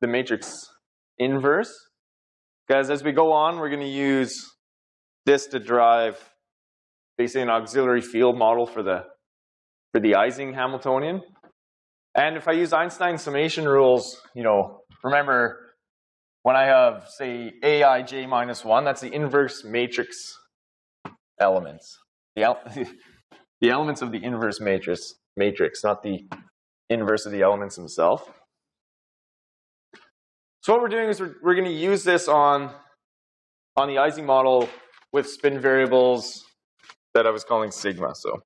the matrix inverse, because as we go on, we're going to use this to derive basically an auxiliary field model for the Ising Hamiltonian. And if I use Einstein's summation rules, remember when I have, say, Aij minus 1, that's the inverse matrix elements. The elements of the inverse matrix, not the inverse of the elements themselves. So what we're doing is we're going to use this on the Ising model with spin variables that I was calling sigma. So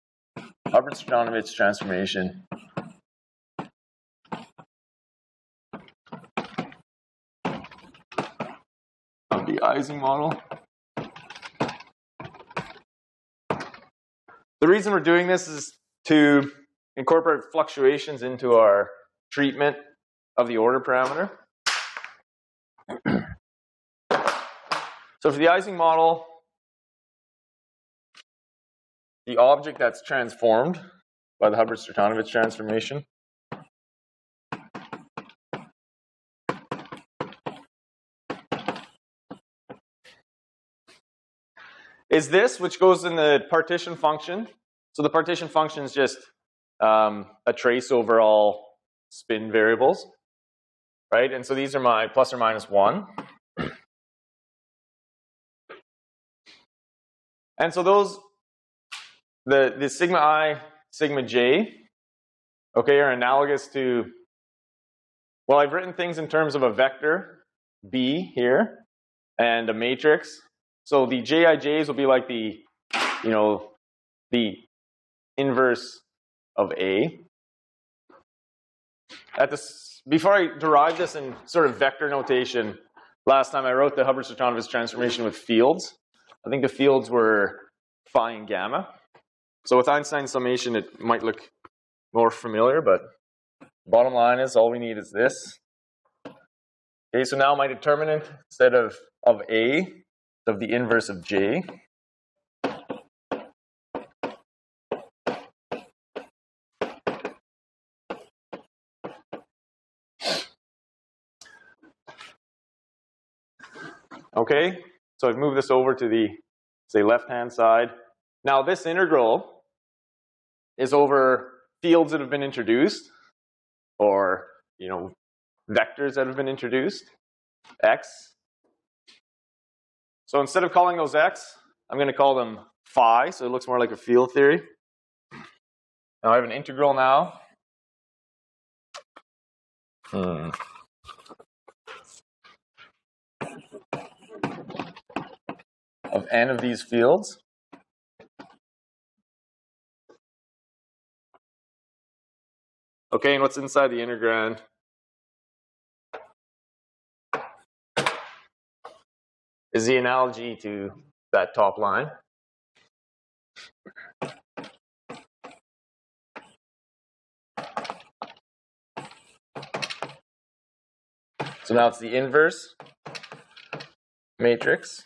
Hubbard-Stratonovich transformation of the Ising model. The reason we're doing this is to incorporate fluctuations into our treatment of the order parameter. So for the Ising model, the object that's transformed by the Hubbard-Stratonovich transformation is this, which goes in the partition function. So the partition function is just a trace over all spin variables, right? And so these are my plus or minus 1. And so those, the sigma I, sigma j, okay, are analogous to, well, I've written things in terms of a vector, B here, and a matrix. So the Jij's will be like the inverse of A. Before I derived this in sort of vector notation, last time I wrote the Hubbard-Stratonovich transformation with fields. I think the fields were phi and gamma. So with Einstein's summation, it might look more familiar, but bottom line is all we need is this. Okay, so now my determinant, instead of A, of the inverse of J. Okay, so I've moved this over to the, say, left-hand side. Now this integral is over fields that have been introduced, or, vectors that have been introduced, x. So instead of calling those x, I'm going to call them phi, so it looks more like a field theory. Now I have an integral now. Of n of these fields. Okay, and what's inside the integrand? Is the analogy to that top line. So now it's the inverse matrix.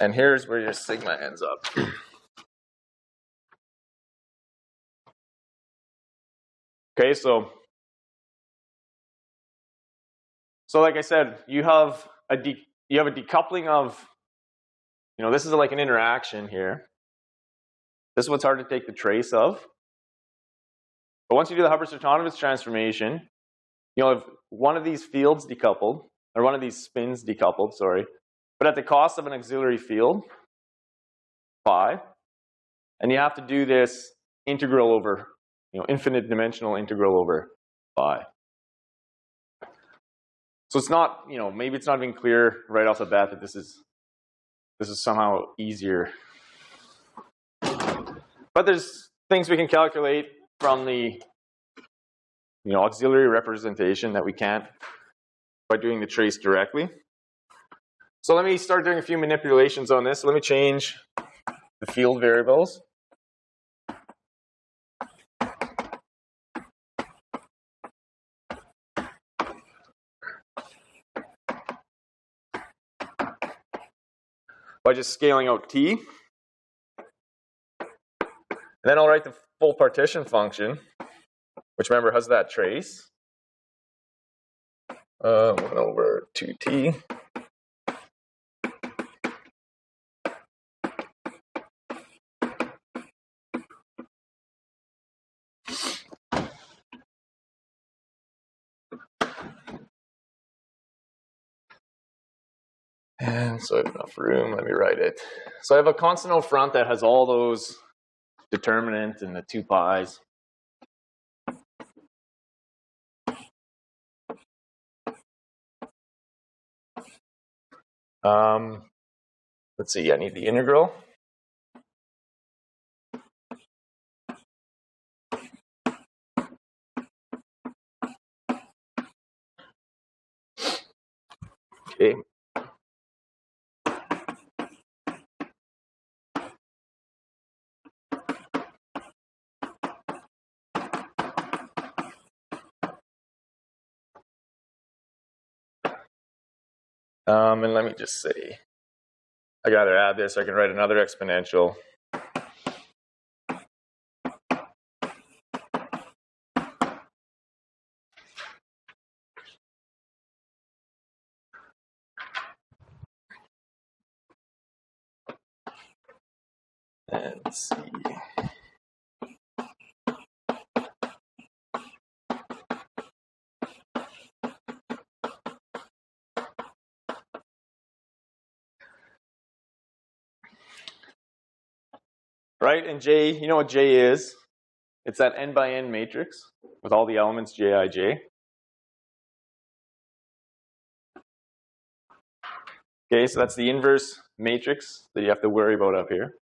And here's where your sigma ends up. Okay, so like I said, you have a decoupling of, this is like an interaction here. This is what's hard to take the trace of. But once you do the Hubbard-Stratonovich transformation, you'll have one of these fields decoupled, or one of these spins decoupled, sorry, but at the cost of an auxiliary field, phi. And you have to do this integral over, infinite dimensional integral over phi. So it's not, maybe it's not even clear right off the bat that this is somehow easier. But there's things we can calculate from the auxiliary representation that we can't by doing the trace directly. So let me start doing a few manipulations on this. So let me change the field variables. By just scaling out t. And then I'll write the full partition function. which remember has that trace. 1 over 2t. And so I have enough room, let me write it. So I have a constant out front that has all those determinant and the 2 pi's. Let's see, I need the integral. Okay. And let me just say, I gotta add this, I can write another exponential. And let's see. Right, and J, you know what J is? It's that n by n matrix with all the elements Jij. Okay, so that's the inverse matrix that you have to worry about up here.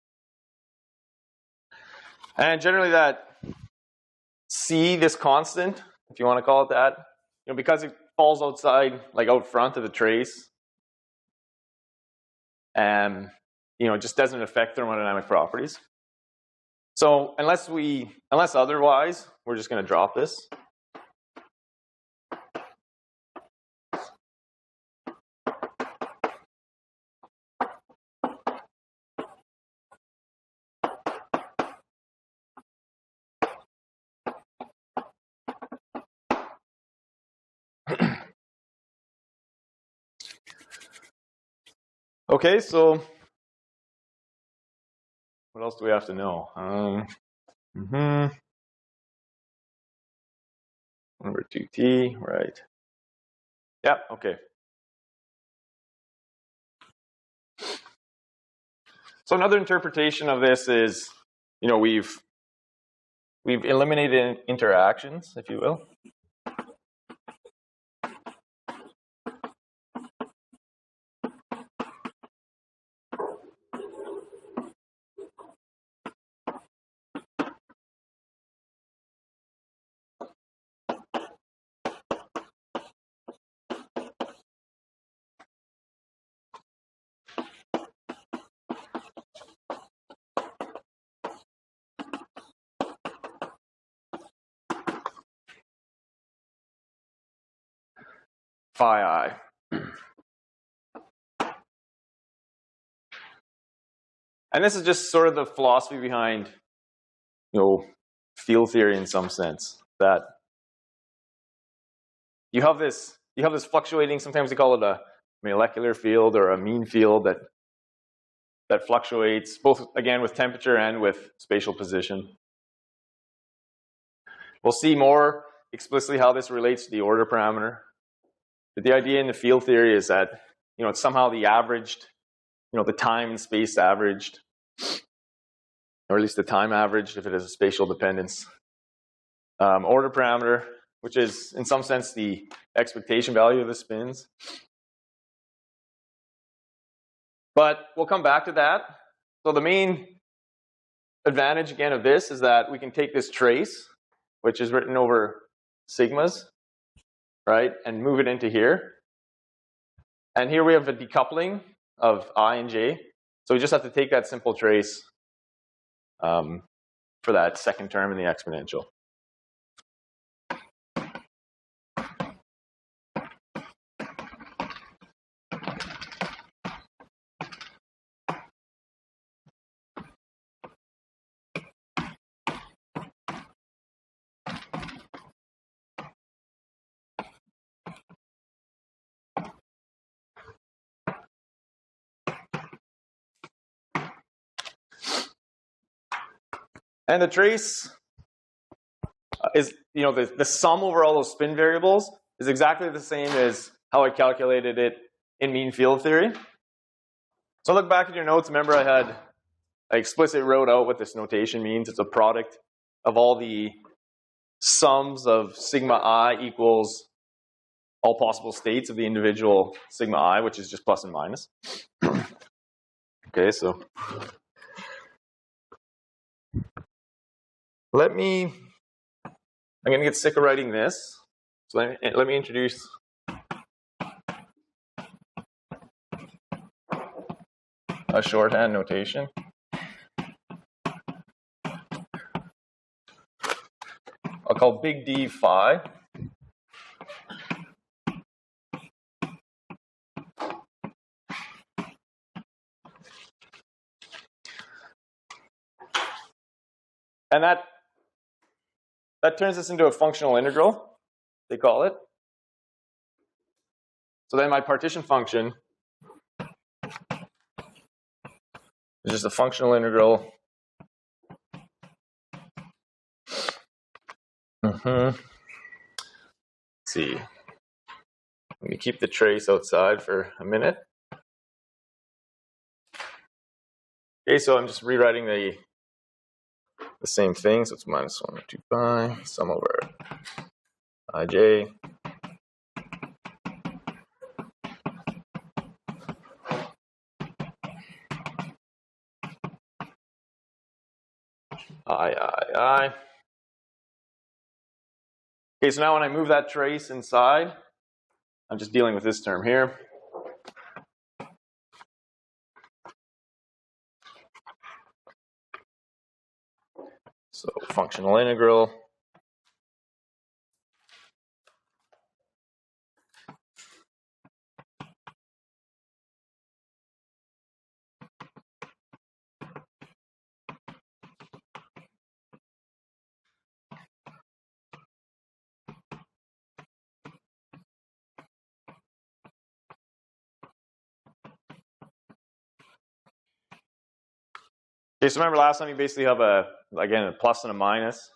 And generally that C, this constant, if you want to call it that, you know, because it falls outside, like out front of the trace, and you know, it just doesn't affect thermodynamic properties. So unless otherwise, we're just going to drop this. Okay, so what else do we have to know? Number 2t, right? Yeah, okay. So another interpretation of this is, you know, we've eliminated interactions, if you will. Phi I. And this is just sort of the philosophy behind, you know, field theory in some sense, that you have this fluctuating, sometimes they call it a molecular field or a mean field that fluctuates both, again, with temperature and with spatial position. We'll see more explicitly how this relates to the order parameter. But the idea in the field theory is that, you know, it's somehow the averaged, you know, the time and space averaged, or at least the time averaged if it has a spatial dependence. Order parameter, which is in some sense the expectation value of the spins. But we'll come back to that. So the main advantage again of this is that we can take this trace, which is written over sigmas, right, and move it into here. And here we have a decoupling of I and j. So we just have to take that simple trace for that second term in the exponential. And the trace is, the sum over all those spin variables is exactly the same as how I calculated it in mean field theory. So look back at your notes. Remember I explicitly wrote out what this notation means. It's a product of all the sums of sigma I equals all possible states of the individual sigma I, which is just plus and minus. Okay, so I'm going to get sick of writing this. So let me introduce a shorthand notation. I'll call big D phi. And that turns this into a functional integral, they call it. So then my partition function is just a functional integral. Let's see. Let me keep the trace outside for a minute. Okay, so I'm just rewriting the same thing. So it's minus 1 over 2 pi, sum over ij. I. Okay, so now when I move that trace inside, I'm just dealing with this term here. So functional integral. Okay, so remember last time you basically have again, a plus and a minus.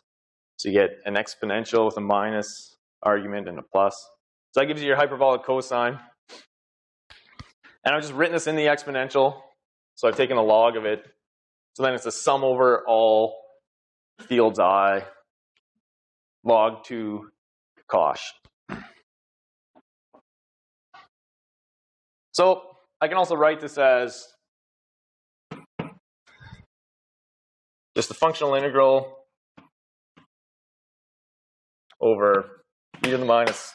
So you get an exponential with a minus argument and a plus. So that gives you your hyperbolic cosine. And I've just written this in the exponential. So I've taken a log of it. So then it's a sum over all fields I log 2 cosh. So I can also write this as just the functional integral over e to the minus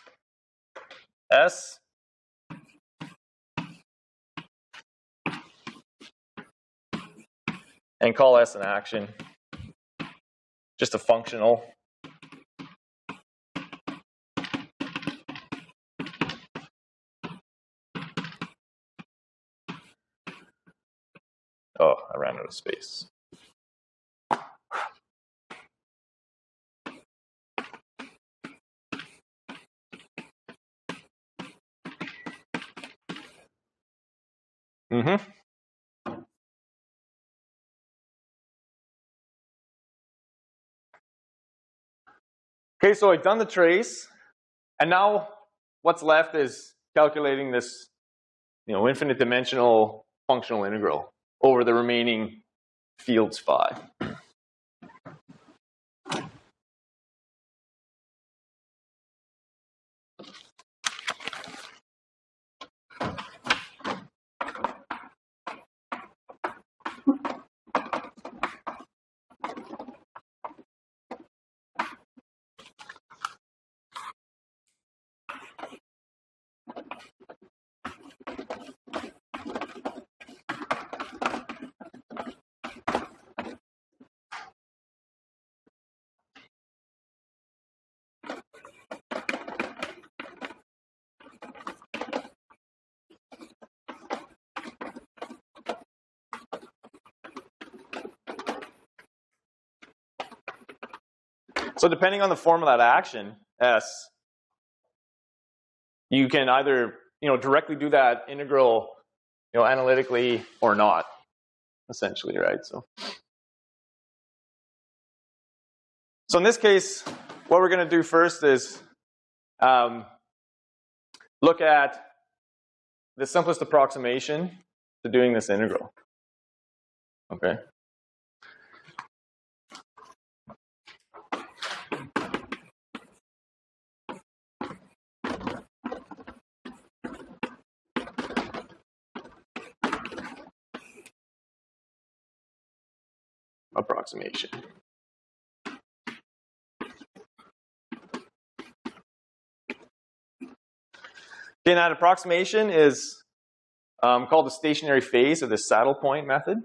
s and call s an action, just a functional. Oh, I ran out of space. Okay, so I've done the trace, and now what's left is calculating this, infinite dimensional functional integral over the remaining fields phi. So depending on the form of that action, S, you can either directly do that integral analytically or not, essentially, right? So So in this case, what we're going to do first is look at the simplest approximation to doing this integral. Okay. Approximation. Okay, that approximation is called the stationary phase, or the saddle point method.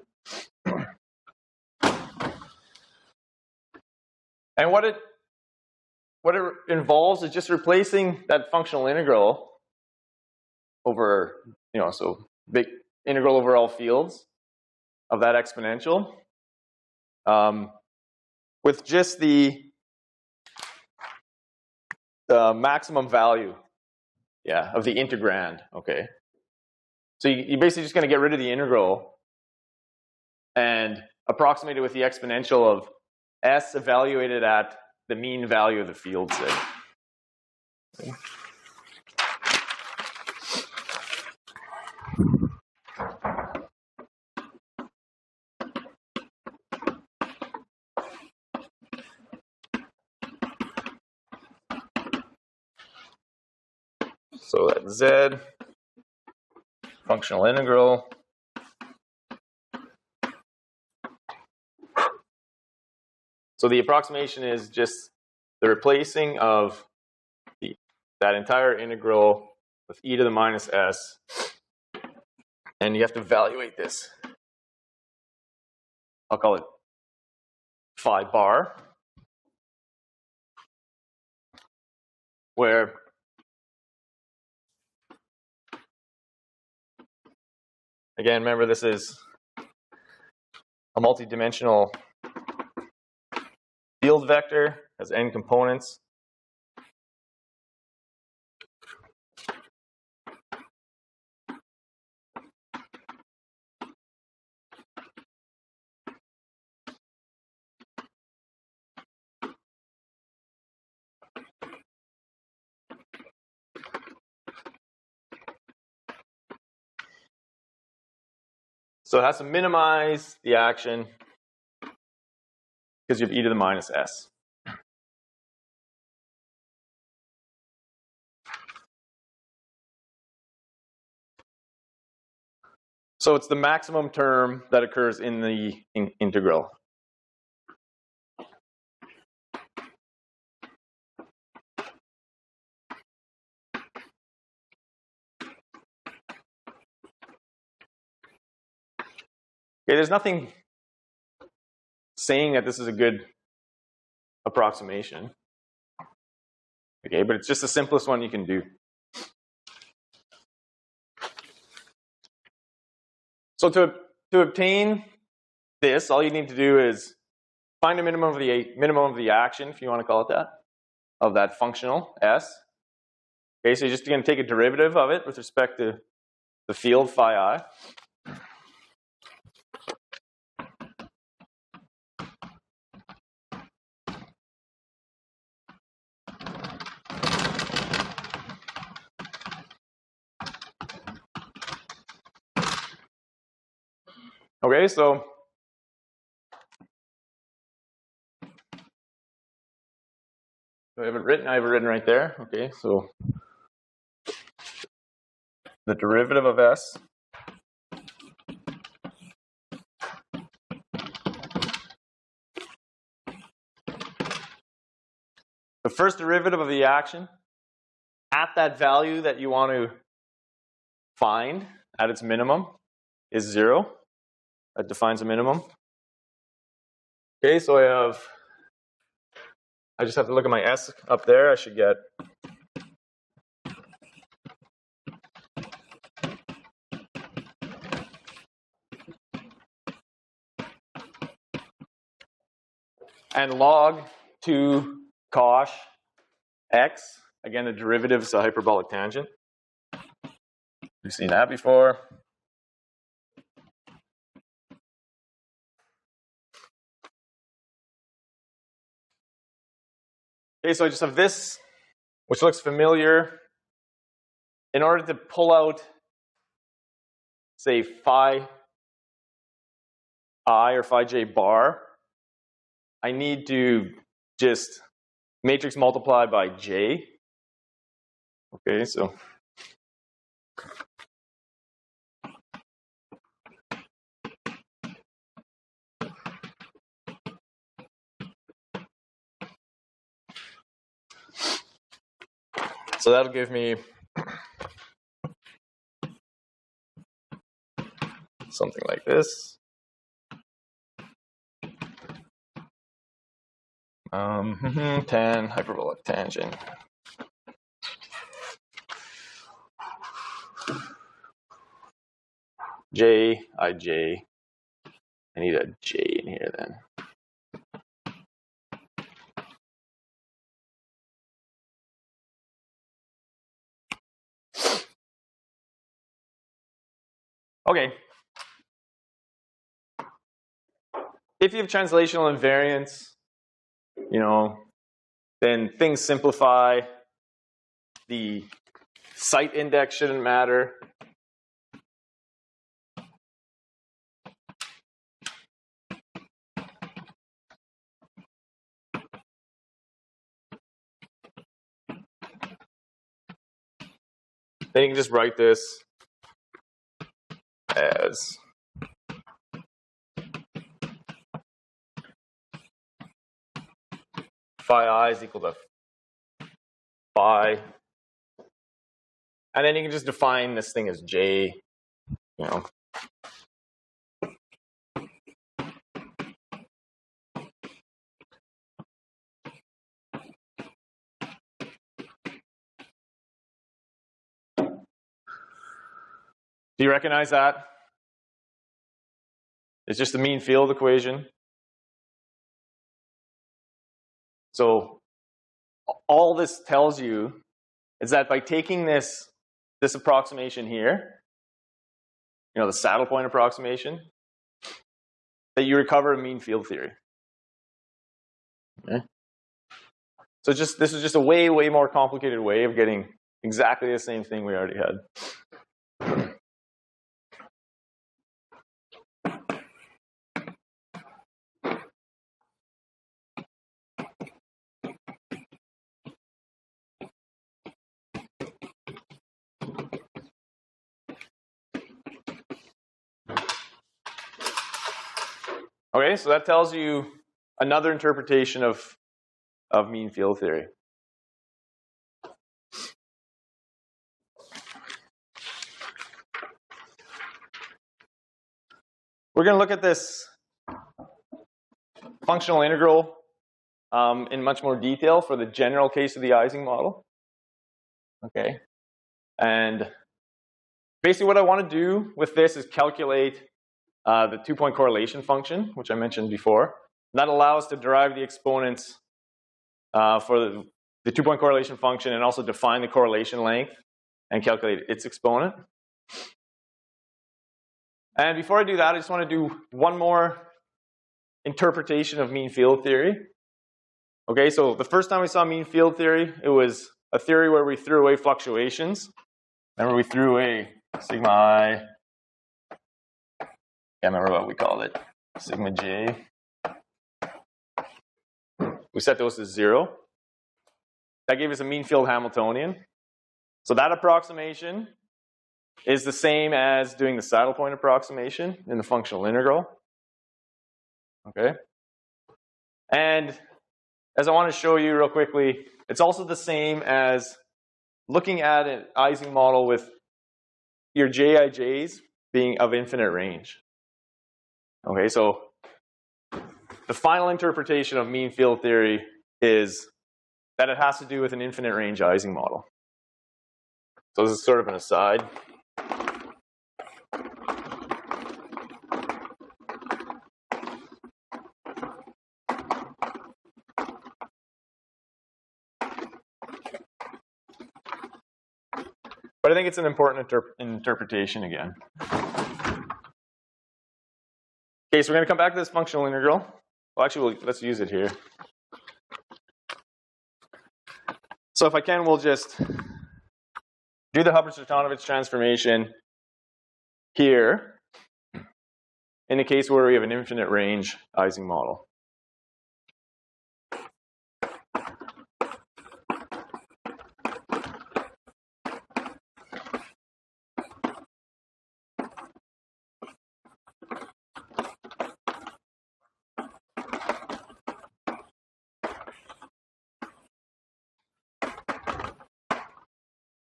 And what it involves is just replacing that functional integral over, so big integral over all fields of that exponential with just the maximum value, of the integrand. Okay. So you're basically just going to get rid of the integral and approximate it with the exponential of s evaluated at the mean value of the field, say. Okay. So that's z, functional integral. So the approximation is just the replacing of that entire integral with e to the minus s. And you have to evaluate this. I'll call it phi bar, where again, remember this is a multi-dimensional field vector, has n components. So it has to minimize the action because you have e to the minus s. So it's the maximum term that occurs in the integral. Okay, there's nothing saying that this is a good approximation. Okay, but it's just the simplest one you can do. So to obtain this, all you need to do is find a minimum of the action, if you want to call it that, of that functional s. Okay, so you're just going to take a derivative of it with respect to the field phi I. Okay, so I have it written right there. Okay, so the derivative of s the first derivative of the action at that value that you want to find at its minimum is 0. That defines a minimum. Okay, so I just have to look at my s up there. I should get and log 2 cosh x. Again, the derivative is a hyperbolic tangent. You've seen that before. Okay, so I just have this, which looks familiar. In order to pull out, say, phi I or phi j bar, I need to just matrix multiply by j. Okay, so that'll give me something like this. Tan hyperbolic tangent. J, ij. I need a j in here then. Okay. If you have translational invariance, then things simplify. The site index shouldn't matter. Then you can just write this as phi I is equal to phi. And then you can just define this thing as j, Do you recognize that? It's just the mean field equation. So all this tells you is that by taking this approximation here, the saddle point approximation, that you recover a mean field theory. Okay? So this is just a way, way more complicated way of getting exactly the same thing we already had. Okay, so that tells you another interpretation of mean field theory. We're going to look at this functional integral in much more detail for the general case of the Ising model. Okay, and basically what I want to do with this is calculate the two-point correlation function, which I mentioned before. That allows us to derive the exponents for the two-point correlation function and also define the correlation length and calculate its exponent. And before I do that, I just want to do one more interpretation of mean field theory. Okay, so the first time we saw mean field theory, it was a theory where we threw away fluctuations. Remember, we threw away sigma I. Can't remember what we called it. Sigma j. We set those to 0. That gave us a mean field Hamiltonian. So that approximation is the same as doing the saddle point approximation in the functional integral. Okay? And as I want to show you real quickly, it's also the same as looking at an Ising model with your Jij's being of infinite range. Okay, so the final interpretation of mean field theory is that it has to do with an infinite range Ising model. So this is sort of an aside. But I think it's an important interpretation again. Okay, so we're going to come back to this functional integral. Well, actually, let's use it here. So if I can, we'll just do the Hubbard-Stratanovich transformation here in the case where we have an infinite range Ising model.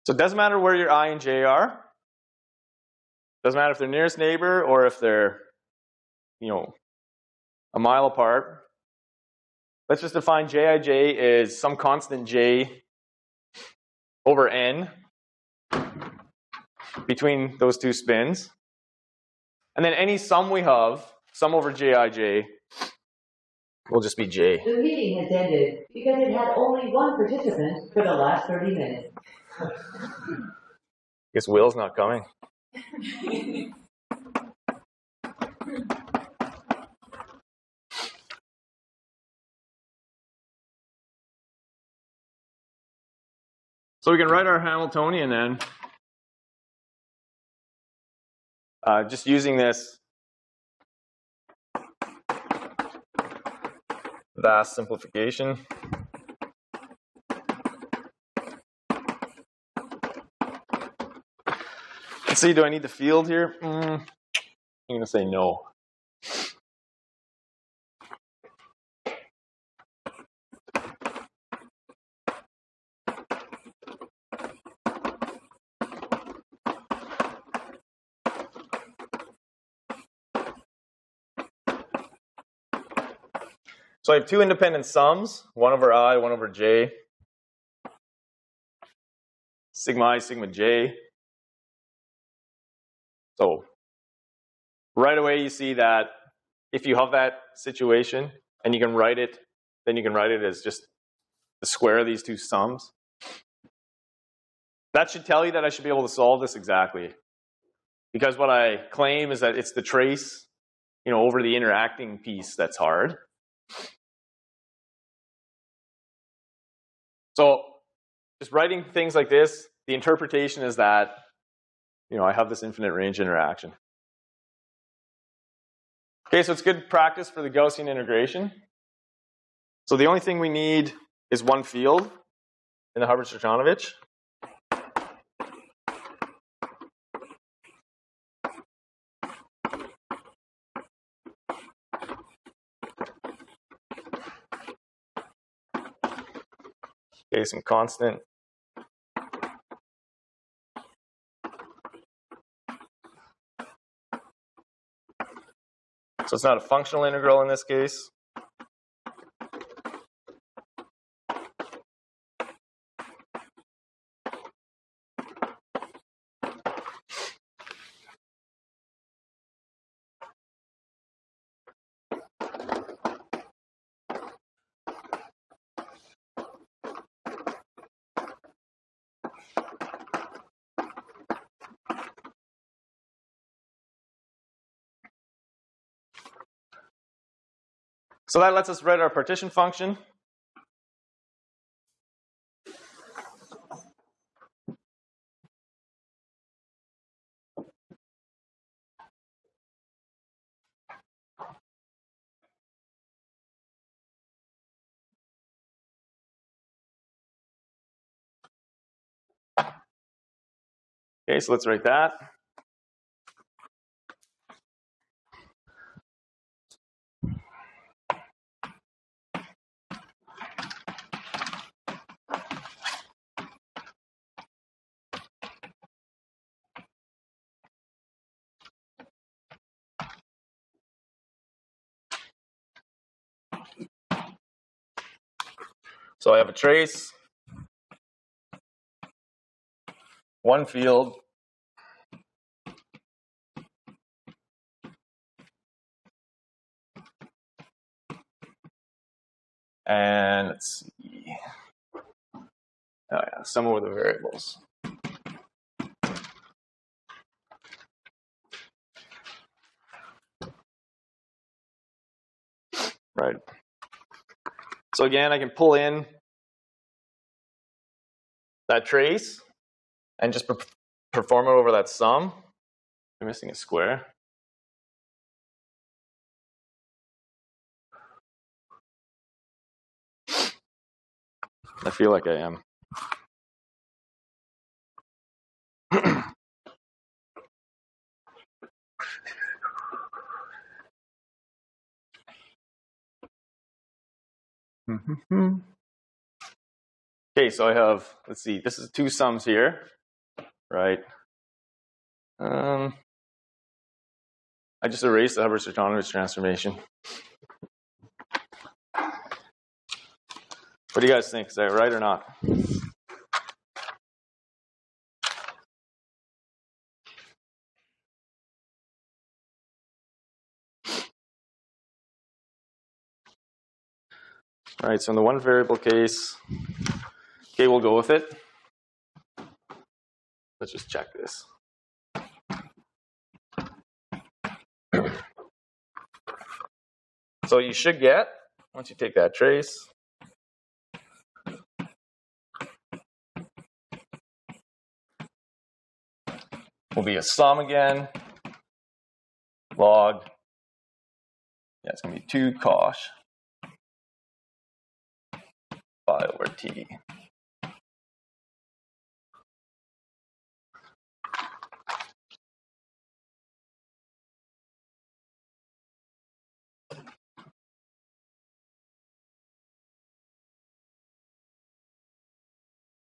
So it doesn't matter where your I and j are. Doesn't matter if they're nearest neighbor or if they're, a mile apart. Let's just define jij is some constant j over n between those two spins. And then any sum we have, sum over jij, will just be j. The meeting has ended because it had only one participant for the last 30 minutes. Guess Will's not coming. So we can write our Hamiltonian then, just using this vast simplification. Let's see, do I need the field here? I'm going to say no. So I have two independent sums, 1 over I, 1 over j. Sigma I, sigma j. So right away you see that if you have that situation and you can write it, then you can write it as just the square of these two sums. That should tell you that I should be able to solve this exactly. Because what I claim is that it's the trace, over the interacting piece that's hard. So just writing things like this, the interpretation is that, I have this infinite range interaction. Okay, so it's good practice for the Gaussian integration. So the only thing we need is one field in the Hubbard-Stratanovich. Okay, some constant. So it's not a functional integral in this case. So that lets us write our partition function. Okay, so let's write that. So I have a trace, one field, and let's see. Oh yeah, sum over the variables. Right. So again, I can pull in that trace and just perform it over that sum. I'm missing a square. I feel like I am. Okay, so I have, let's see, this is two sums here, right? I just erased the Hubbard autonomous transformation. What do you guys think? Is that right or not? All right, so in the one variable case, okay, we'll go with it. Let's just check this. So you should get, once you take that trace, will be a sum again, log, yeah, it's going to be 2 cosh pi over t.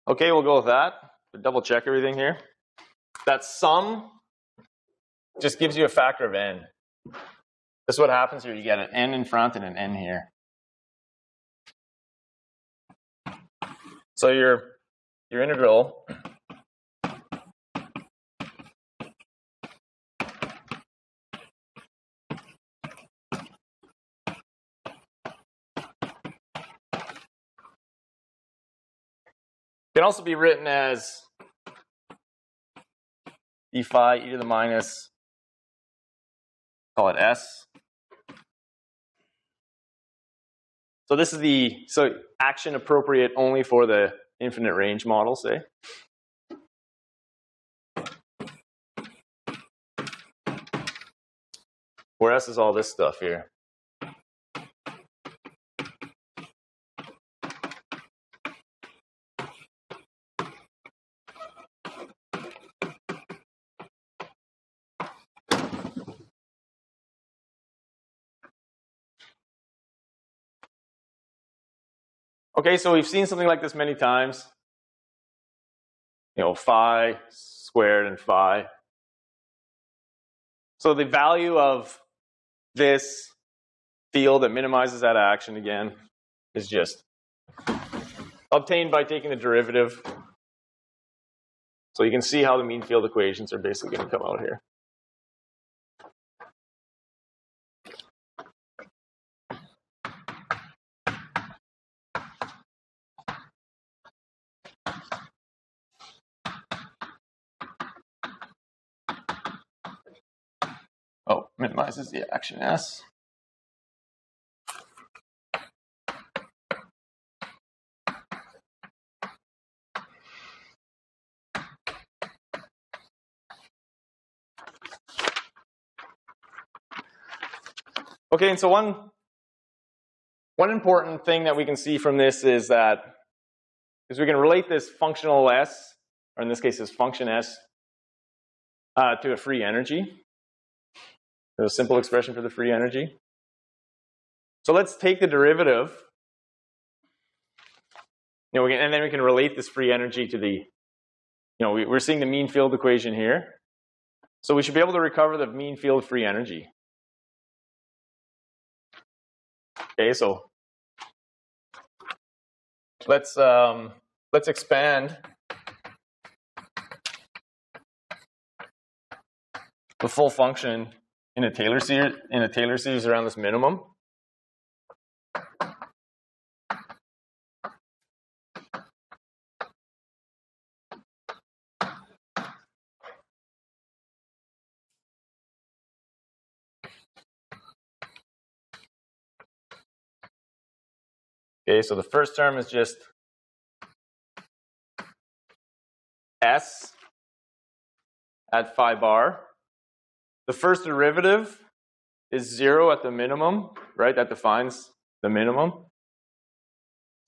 Okay, we'll go with that. Double check everything here. That sum just gives you a factor of n. This is what happens here. You get an n in front and an n here. So your integral can also be written as d phi e to the minus, call it s. So this is the action appropriate only for the infinite range model, say. Where s is all this stuff here. Okay, so we've seen something like this many times. You know, phi squared and phi. So the value of this field that minimizes that action again is just obtained by taking the derivative. So you can see how the mean field equations are basically going to come out here. Oh, minimizes the action S. Okay, and so one important thing that we can see from this is that we can relate this functional S, or in this case this function S, to a free energy. There's a simple expression for the free energy. So let's take the derivative, you know, and then we can relate this free energy to the, you know, we're seeing the mean field equation here. So we should be able to recover the mean field free energy. Okay, so let's expand the full function in a Taylor series around this minimum. Okay, so the first term is just S at phi bar. The first derivative is 0 at the minimum, right? That defines the minimum.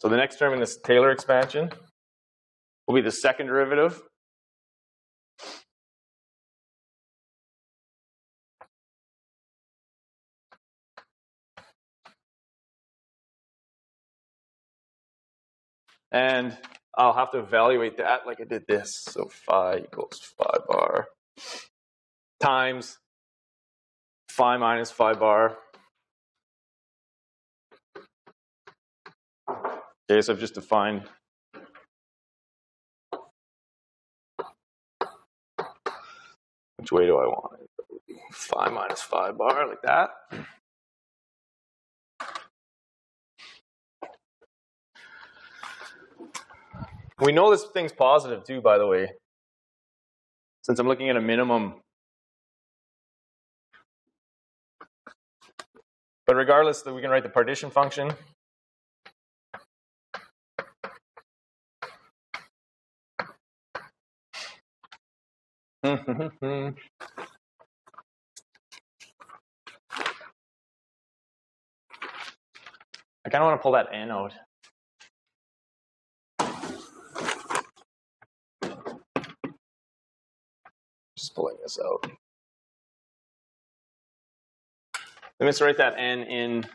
So the next term in this Taylor expansion will be the second derivative. And I'll have to evaluate that like I did this. So phi equals phi bar times phi minus phi bar. Okay, so I've just defined which way do I want it? Phi minus phi bar, like that. We know this thing's positive too, by the way, since I'm looking at a minimum. But regardless, we can write the partition function. I kind of want to pull that n out. Just pulling this out. Let me just write that n in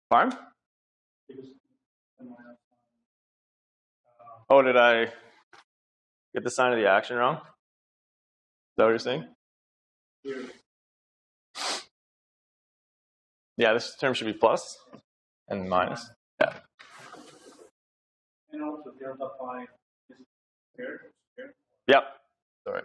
farm. Oh, did I get the sign of the action wrong? Is that what you're saying? Yeah, this term should be plus and minus. Yeah. And also delta phi is squared. Yep. All right.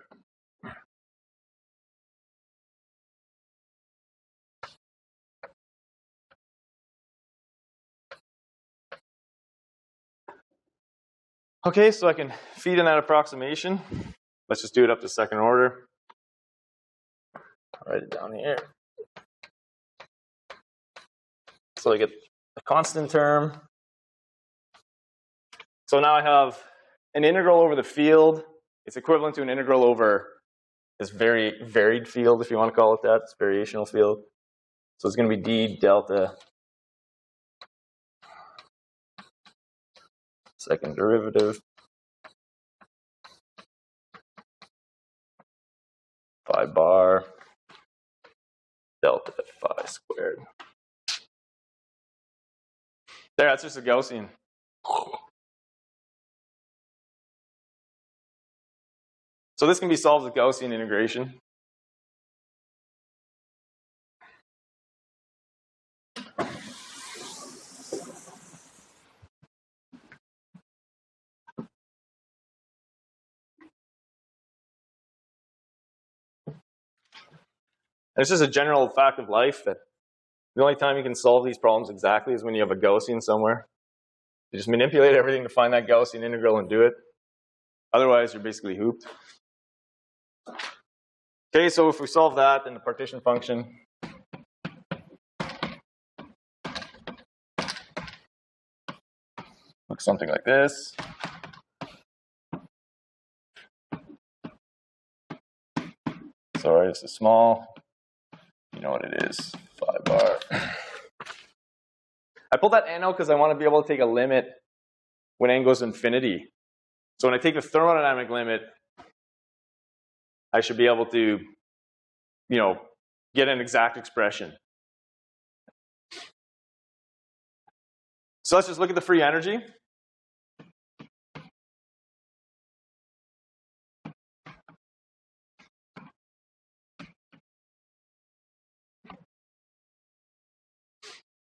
Okay, so I can feed in that approximation. Let's just do it up to second order. Write it down here. So I get a constant term. So now I have an integral over the field. It's equivalent to an integral over this very varied field, if you want to call it that. It's variational field. So it's going to be d delta second derivative phi bar delta phi squared. There, that's just a Gaussian. So this can be solved with Gaussian integration. And it's just a general fact of life that the only time you can solve these problems exactly is when you have a Gaussian somewhere. You just manipulate everything to find that Gaussian integral and do it. Otherwise, you're basically hooped. Okay, so if we solve that, then the partition function looks something like this. Sorry, this is small. You know what it is, phi bar. I pulled that n out because I want to be able to take a limit when n goes to infinity. So when I take the thermodynamic limit, I should be able to, get an exact expression. So let's just look at the free energy.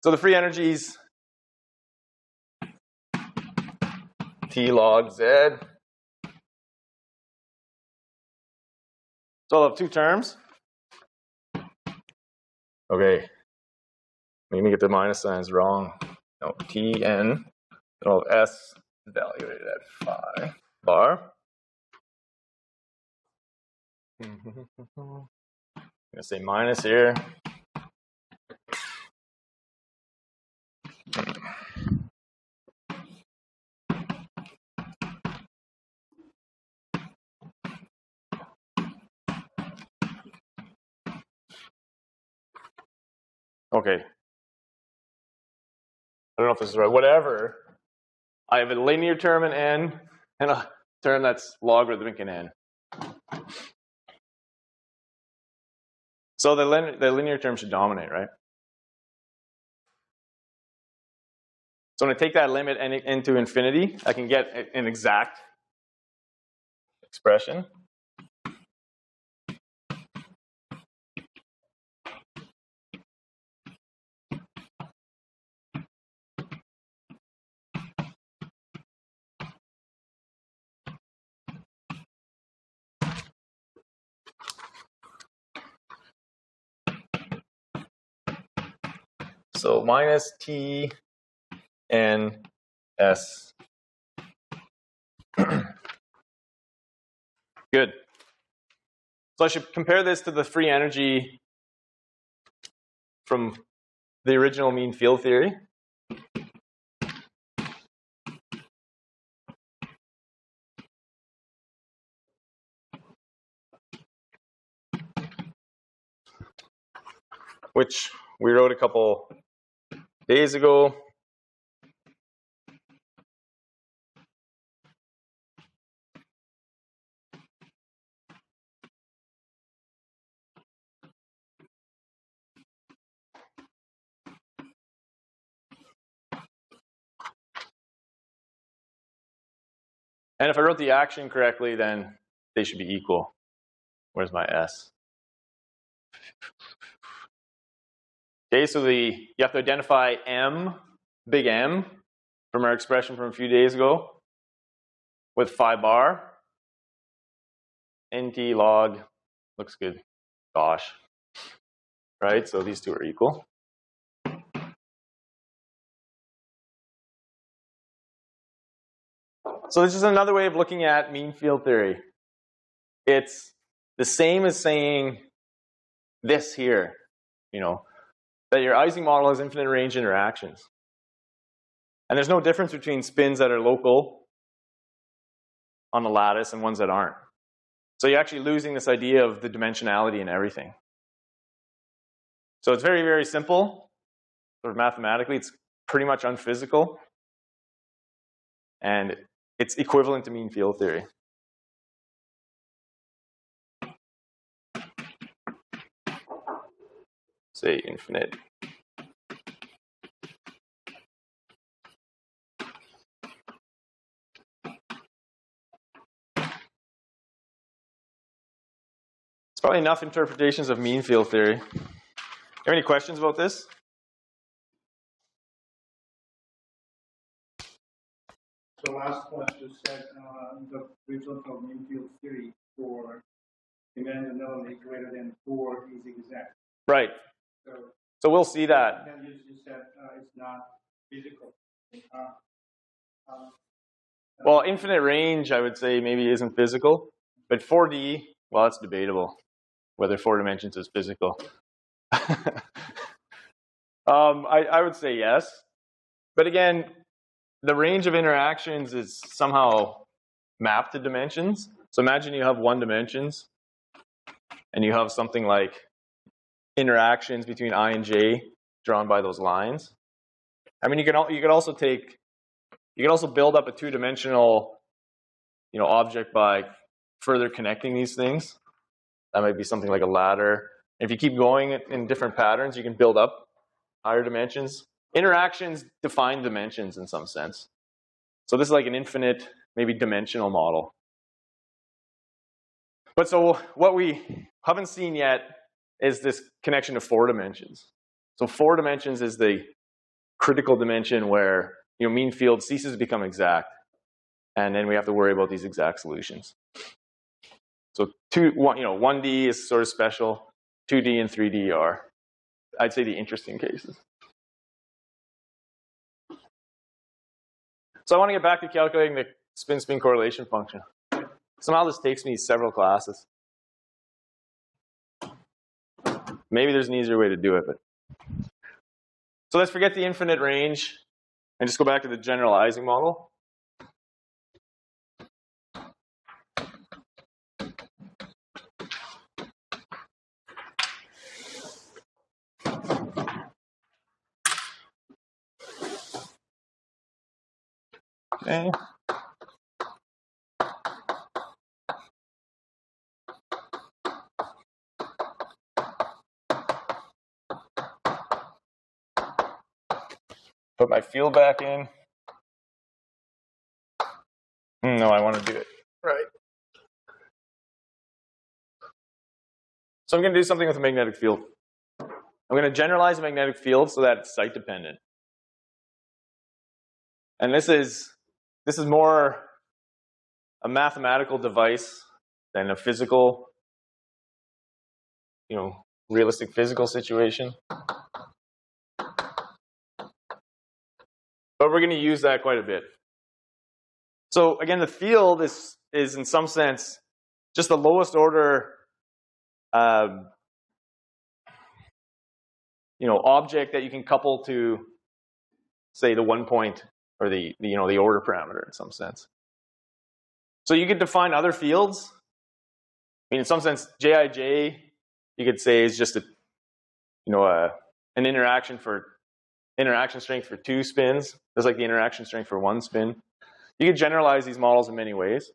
So the free energy is T log Z. So I'll have two terms. Okay. Let me get the minus signs wrong. No, Tn. And I'll have S evaluated at phi bar. I'm going to say minus here. Okay. I don't know if this is right. Whatever. I have a linear term in n and a term that's logarithmic in n. So the linear term should dominate, right? So when I take that limit into infinity, I can get an exact expression. So minus t n s. Good. So I should compare this to the free energy from the original mean field theory. Which we wrote a couple days ago. And if I wrote the action correctly, then they should be equal. Where's my S? Okay, so you have to identify M, big M, from our expression from a few days ago with phi bar. NT log looks good. Gosh. Right, so these two are equal. So this is another way of looking at mean field theory. It's the same as saying this here, that your Ising model has infinite range interactions. And there's no difference between spins that are local on a lattice and ones that aren't. So you're actually losing this idea of the dimensionality in everything. So it's very, very simple. Sort of mathematically, it's pretty much unphysical. And it's equivalent to mean field theory. Say infinite. It's probably enough interpretations of mean field theory. Have any questions about this? So last class you said the result of mean field theory for dimensionality greater than 4 is exact. Right. So we'll see that. Then you said it's not physical. Well, infinite range, I would say, maybe isn't physical. But 4D, well, it's debatable whether 4 dimensions is physical. I would say yes. But again, the range of interactions is somehow mapped to dimensions. So imagine you have 1 dimensions, and you have something like interactions between I and J drawn by those lines. I mean, you could also build up a 2-dimensional, object by further connecting these things. That might be something like a ladder. If you keep going in different patterns, you can build up higher dimensions. Interactions define dimensions in some sense. So this is like an infinite, maybe dimensional model. But so what we haven't seen yet is this connection to 4 dimensions. So 4 dimensions is the critical dimension where mean field ceases to become exact. And then we have to worry about these exact solutions. So 1D is sort of special. 2D and 3D are, I'd say, the interesting cases. So I want to get back to calculating the spin-spin correlation function. Somehow this takes me several classes. Maybe there's an easier way to do it, but. So let's forget the infinite range and just go back to the general Ising model. Okay. Put my field back in. No, I want to do it right. So I'm going to do something with a magnetic field. I'm going to generalize a magnetic field so that it's site dependent. And this is more a mathematical device than a physical, realistic physical situation. But we're going to use that quite a bit. So again, the field is in some sense just the lowest order object that you can couple to, say, the 1 point or the order parameter in some sense. So you could define other fields. I mean, in some sense, Jij, you could say, is just an interaction strength for 2 spins. There's like the interaction strength for 1 spin. You could generalize these models in many ways.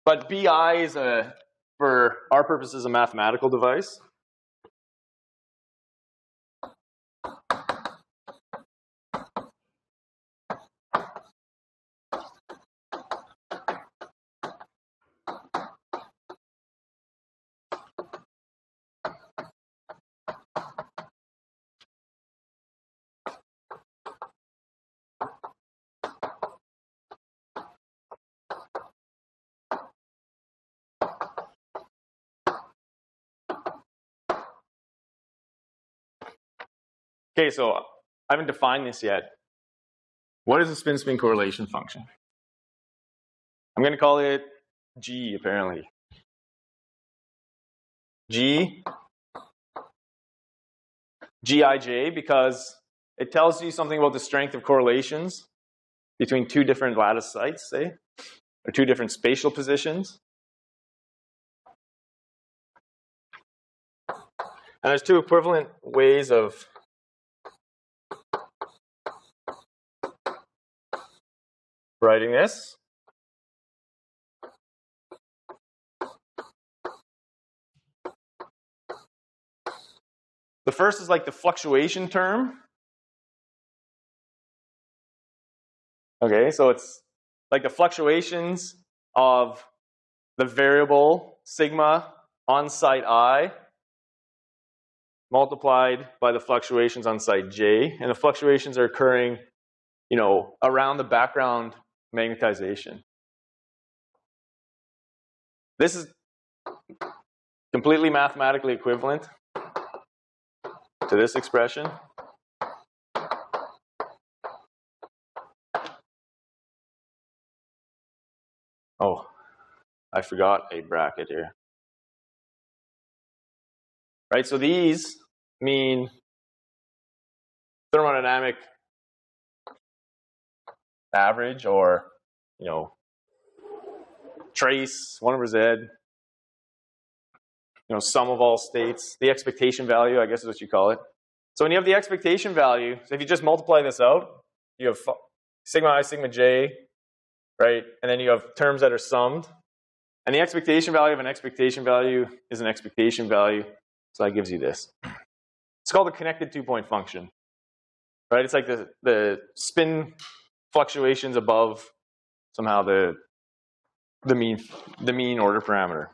But Bi is, for our purposes, a mathematical device. Okay, so I haven't defined this yet. What is a spin-spin correlation function? I'm going to call it G, apparently. Gij, because it tells you something about the strength of correlations between 2 different lattice sites, say, or 2 different spatial positions. And there's 2 equivalent ways of writing this. The first is like the fluctuation term. Okay, so it's like the fluctuations of the variable sigma on site I multiplied by the fluctuations on site J. And the fluctuations are occurring, around the background magnetization. This is completely mathematically equivalent to this expression. Oh, I forgot a bracket here. Right, so these mean thermodynamic average, or, trace, 1 over Z, sum of all states. The expectation value, I guess is what you call it. So when you have the expectation value, so if you just multiply this out, you have sigma I, sigma J, right? And then you have terms that are summed. And the expectation value of an expectation value is an expectation value. So that gives you this. It's called a connected 2-point function, right? It's like the spin fluctuations above somehow the mean order parameter.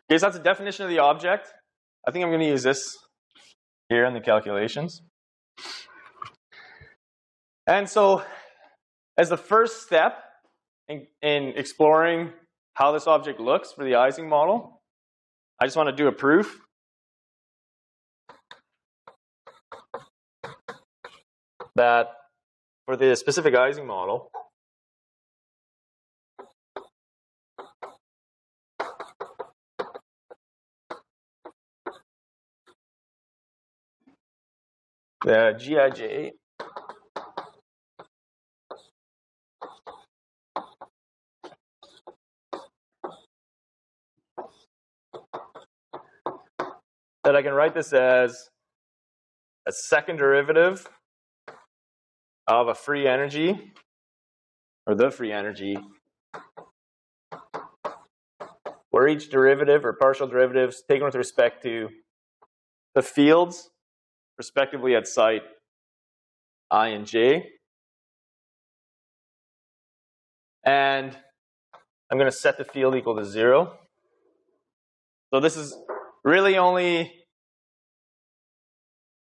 Okay, so that's a definition of the object. I think I'm going to use this here in the calculations. And so as the first step in exploring how this object looks for the Ising model, I just want to do a proof. That for the specific Ising model, the Gij that I can write this as a second derivative of a free energy, or the free energy, where each derivative or partial derivatives taken with respect to the fields, respectively at site I and j. And I'm going to set the field equal to 0. So this is really only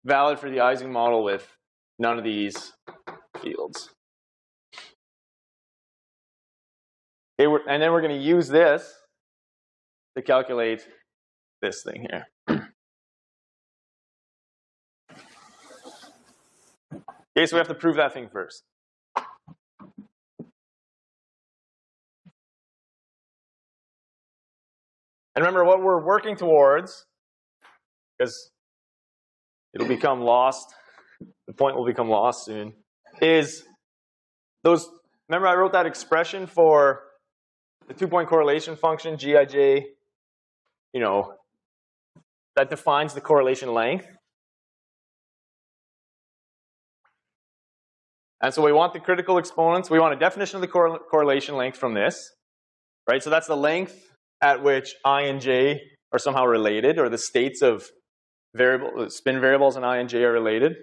valid for the Ising model with none of these fields. Okay, and then we're going to use this to calculate this thing here. Okay, so we have to prove that thing first. And remember what we're working towards, because it'll become lost, the point will become lost soon, is those, remember I wrote that expression for the 2-point correlation function, Gij, you know, that defines the correlation length. And so we want the critical exponents. We want a definition of the correlation length from this, right? So that's the length at which I and j are somehow related, or the states of spin variables in I and j are related.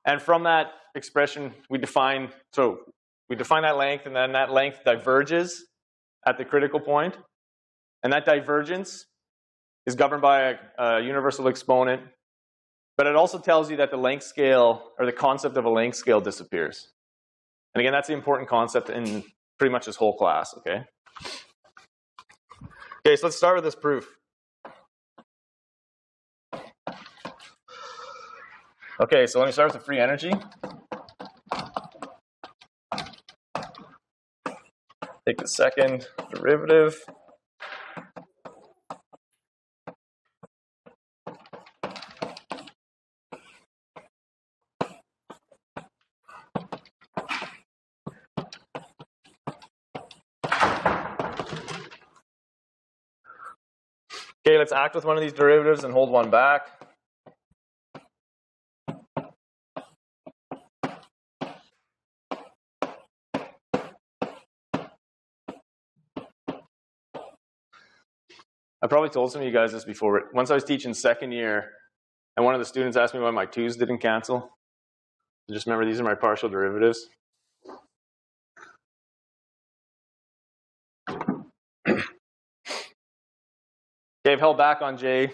And from that expression, we define that length, and then that length diverges at the critical point. And that divergence is governed by a universal exponent. But it also tells you that the length scale, or the concept of a length scale, disappears. And again, that's the important concept in pretty much this whole class, okay? Okay, so let's start with this proof. Okay, so let me start with the free energy. Take the second derivative. Okay, let's act with one of these derivatives and hold one back. I probably told some of you guys this before, but once I was teaching second year, and one of the students asked me why my 2's didn't cancel. Just remember, these are my partial derivatives. Okay, I've held back on j.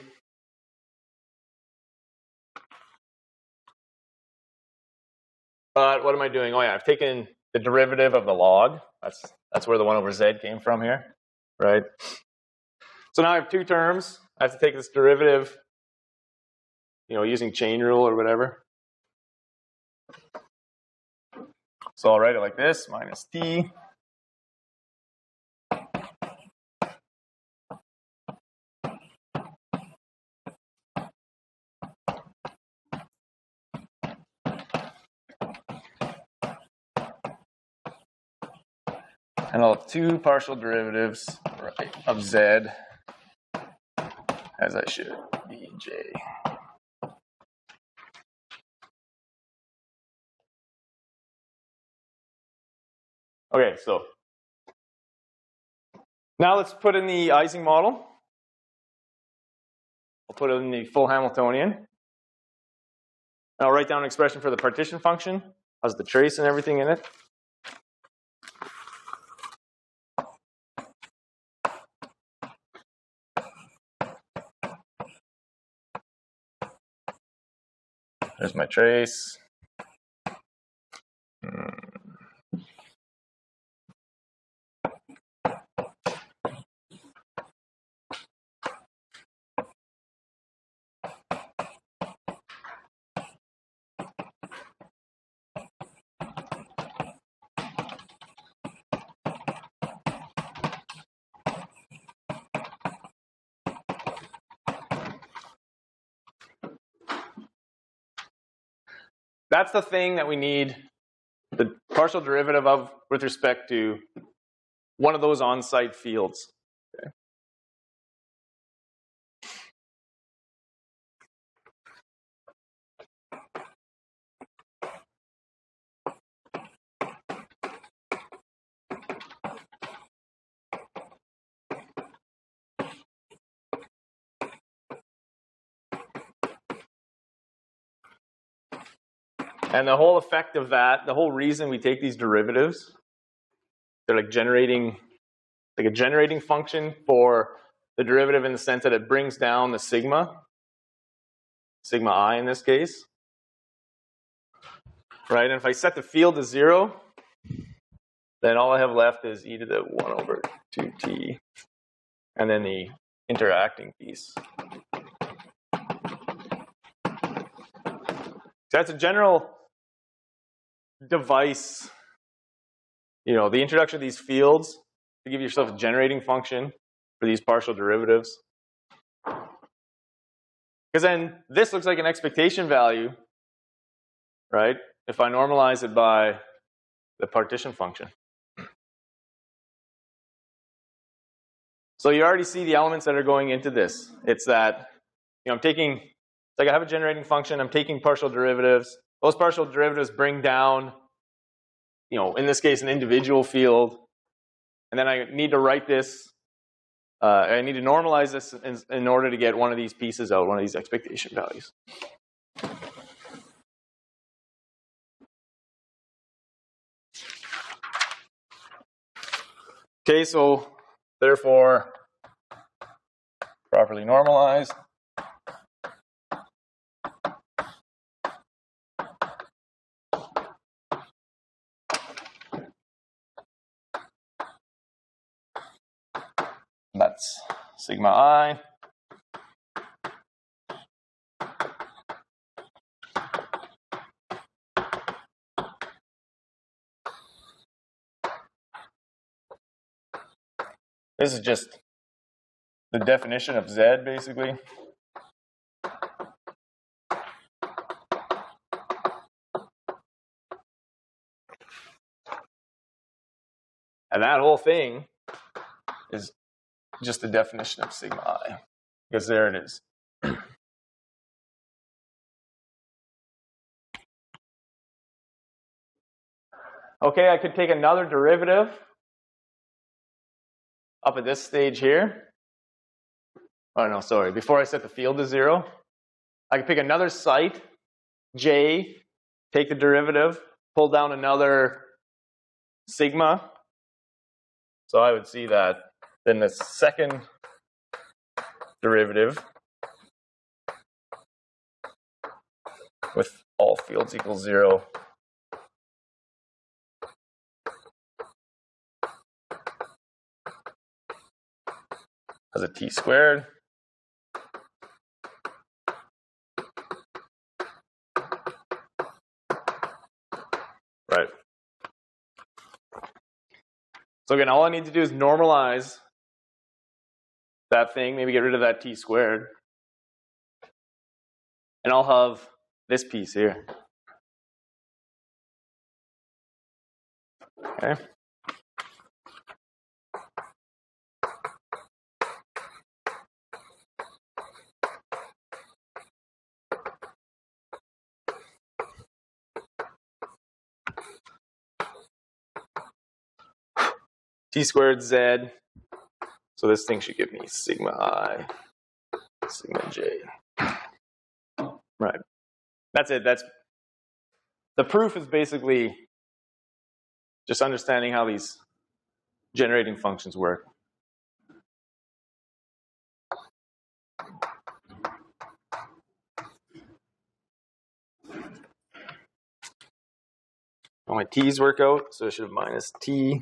But what am I doing? Oh yeah, I've taken the derivative of the log. That's where the 1 over z came from here, right? So now I have two terms. I have to take this derivative, you know, using chain rule or whatever. So I'll write it like this, minus t. And I'll have two partial derivatives, right, of z, as I should, bj. Okay, so now let's put in the Ising model. I'll put it in the full Hamiltonian. And I'll write down an expression for the partition function, has the trace and everything in it. There's my trace. That's the thing that we need the partial derivative of with respect to one of those on-site fields. Okay. And the whole effect of that, the whole reason we take these derivatives, they're like a generating function for the derivative in the sense that it brings down the sigma I in this case. Right, and if I set the field to 0, then all I have left is e to the 1 over 2t, and then the interacting piece. So that's a general device, the introduction of these fields to give yourself a generating function for these partial derivatives. Because then this looks like an expectation value, right? If I normalize it by the partition function. So you already see the elements that are going into this. It's that, I'm taking, it's like I have a generating function, I'm taking partial derivatives. Those partial derivatives bring down, in this case, an individual field. And then I need to write this, I need to normalize this in order to get one of these pieces out, one of these expectation values. Okay, so therefore, properly normalized. That's sigma I. This is just the definition of Z, basically. And that whole thing is just the definition of sigma I, because there it is. Okay, I could take another derivative up at this stage here. Oh no, sorry, before I set the field to 0. I could pick another site, J, take the derivative, pull down another sigma. So I would see that then the second derivative with all fields equal 0 has a t squared. Right. So again, all I need to do is normalize that thing, maybe get rid of that t squared. And I'll have this piece here. Okay. T squared Z. So this thing should give me sigma I, sigma J. Right. That's it. That's the proof is basically just understanding how these generating functions work. All my t's work out, so I should have minus t,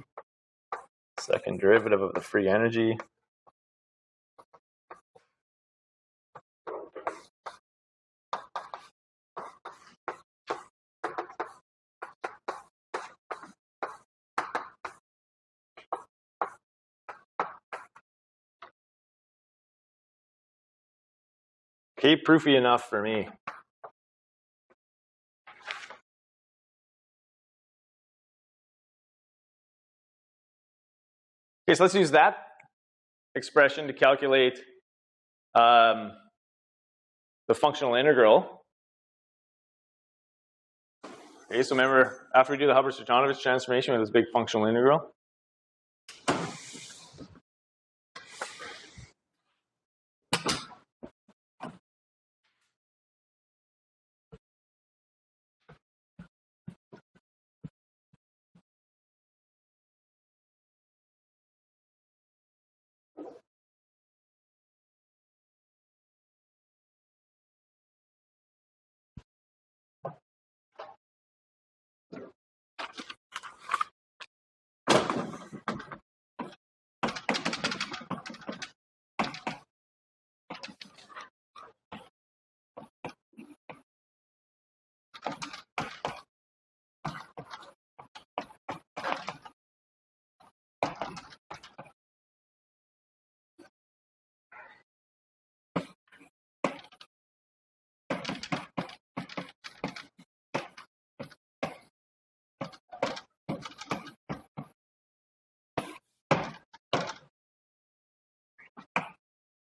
second derivative of the free energy. Okay, proofy enough for me. Okay, so let's use that expression to calculate the functional integral. Okay, so remember, after we do the Hubbard-Stojanovich transformation, we have this big functional integral.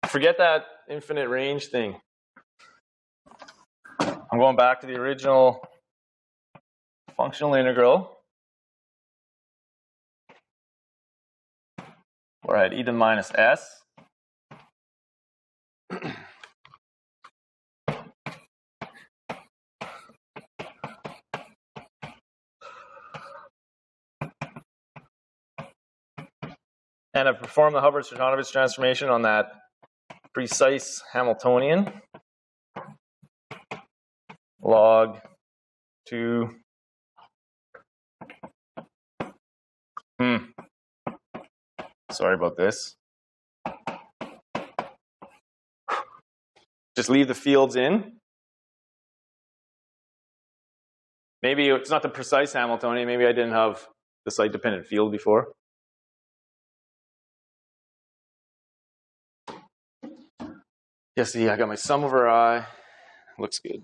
Forget that infinite range thing. I'm going back to the original functional integral, where I had e to the minus s. And I've performed the Hubbard-Stratanovich transformation on that precise Hamiltonian. Log 2. Sorry about this. Just leave the fields in. Maybe it's not the precise Hamiltonian. Maybe I didn't have the site-dependent field before. Yeah, see, I got my sum over I. Looks good.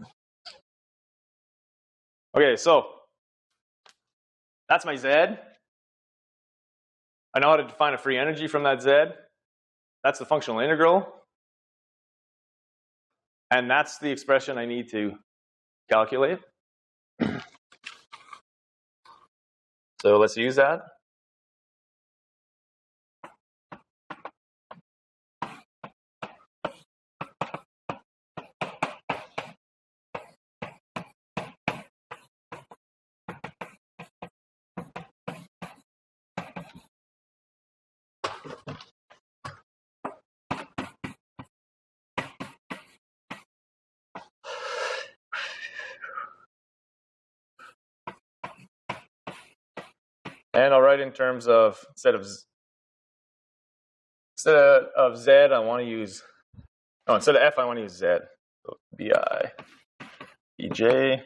Okay, so that's my Z. I know how to define a free energy from that Z. That's the functional integral. And that's the expression I need to calculate. So let's use that. And I'll write in terms of, instead of Z, I want to use, instead of F, I want to use Z. So BI, BJ.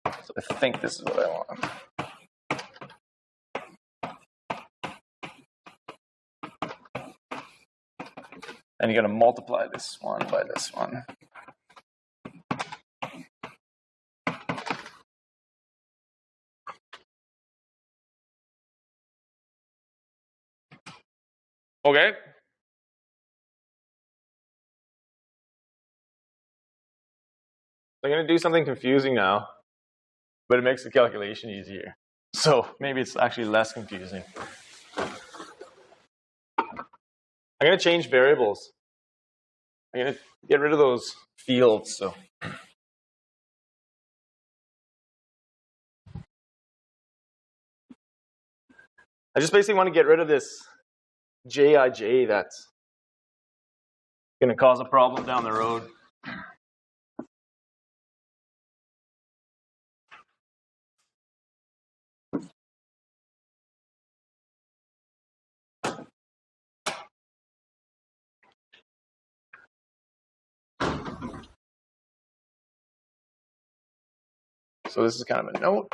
So I think this is what I want. And you're going to multiply this one by this one. Okay. I'm going to do something confusing now, but it makes the calculation easier. So maybe it's actually less confusing. I'm going to change variables. I'm going to get rid of those fields. So I just basically want to get rid of this Jij that's going to cause a problem down the road. So this is kind of a note.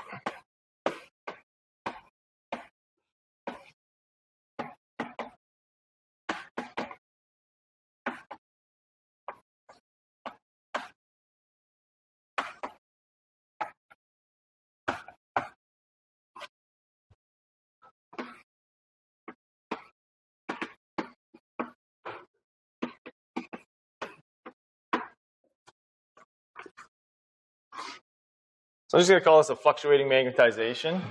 So I'm just going to call this a fluctuating magnetization.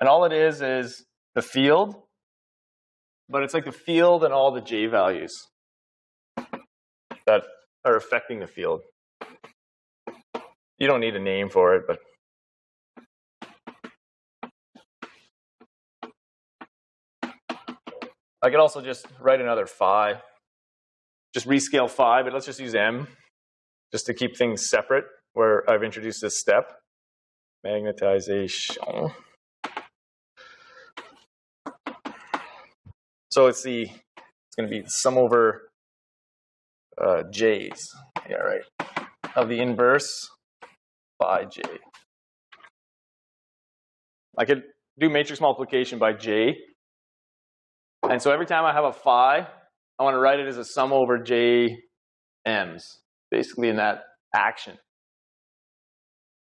And all it is the field, but it's like the field and all the J values that are affecting the field. You don't need a name for it, but I could also just write another phi. Just rescale phi, but let's just use M just to keep things separate where I've introduced this step. Magnetization. So it's going to be the sum over J's. Yeah, right. of the inverse by j. I could do matrix multiplication by j. And so every time I have a phi, I want to write it as a sum over j m's, basically in that action.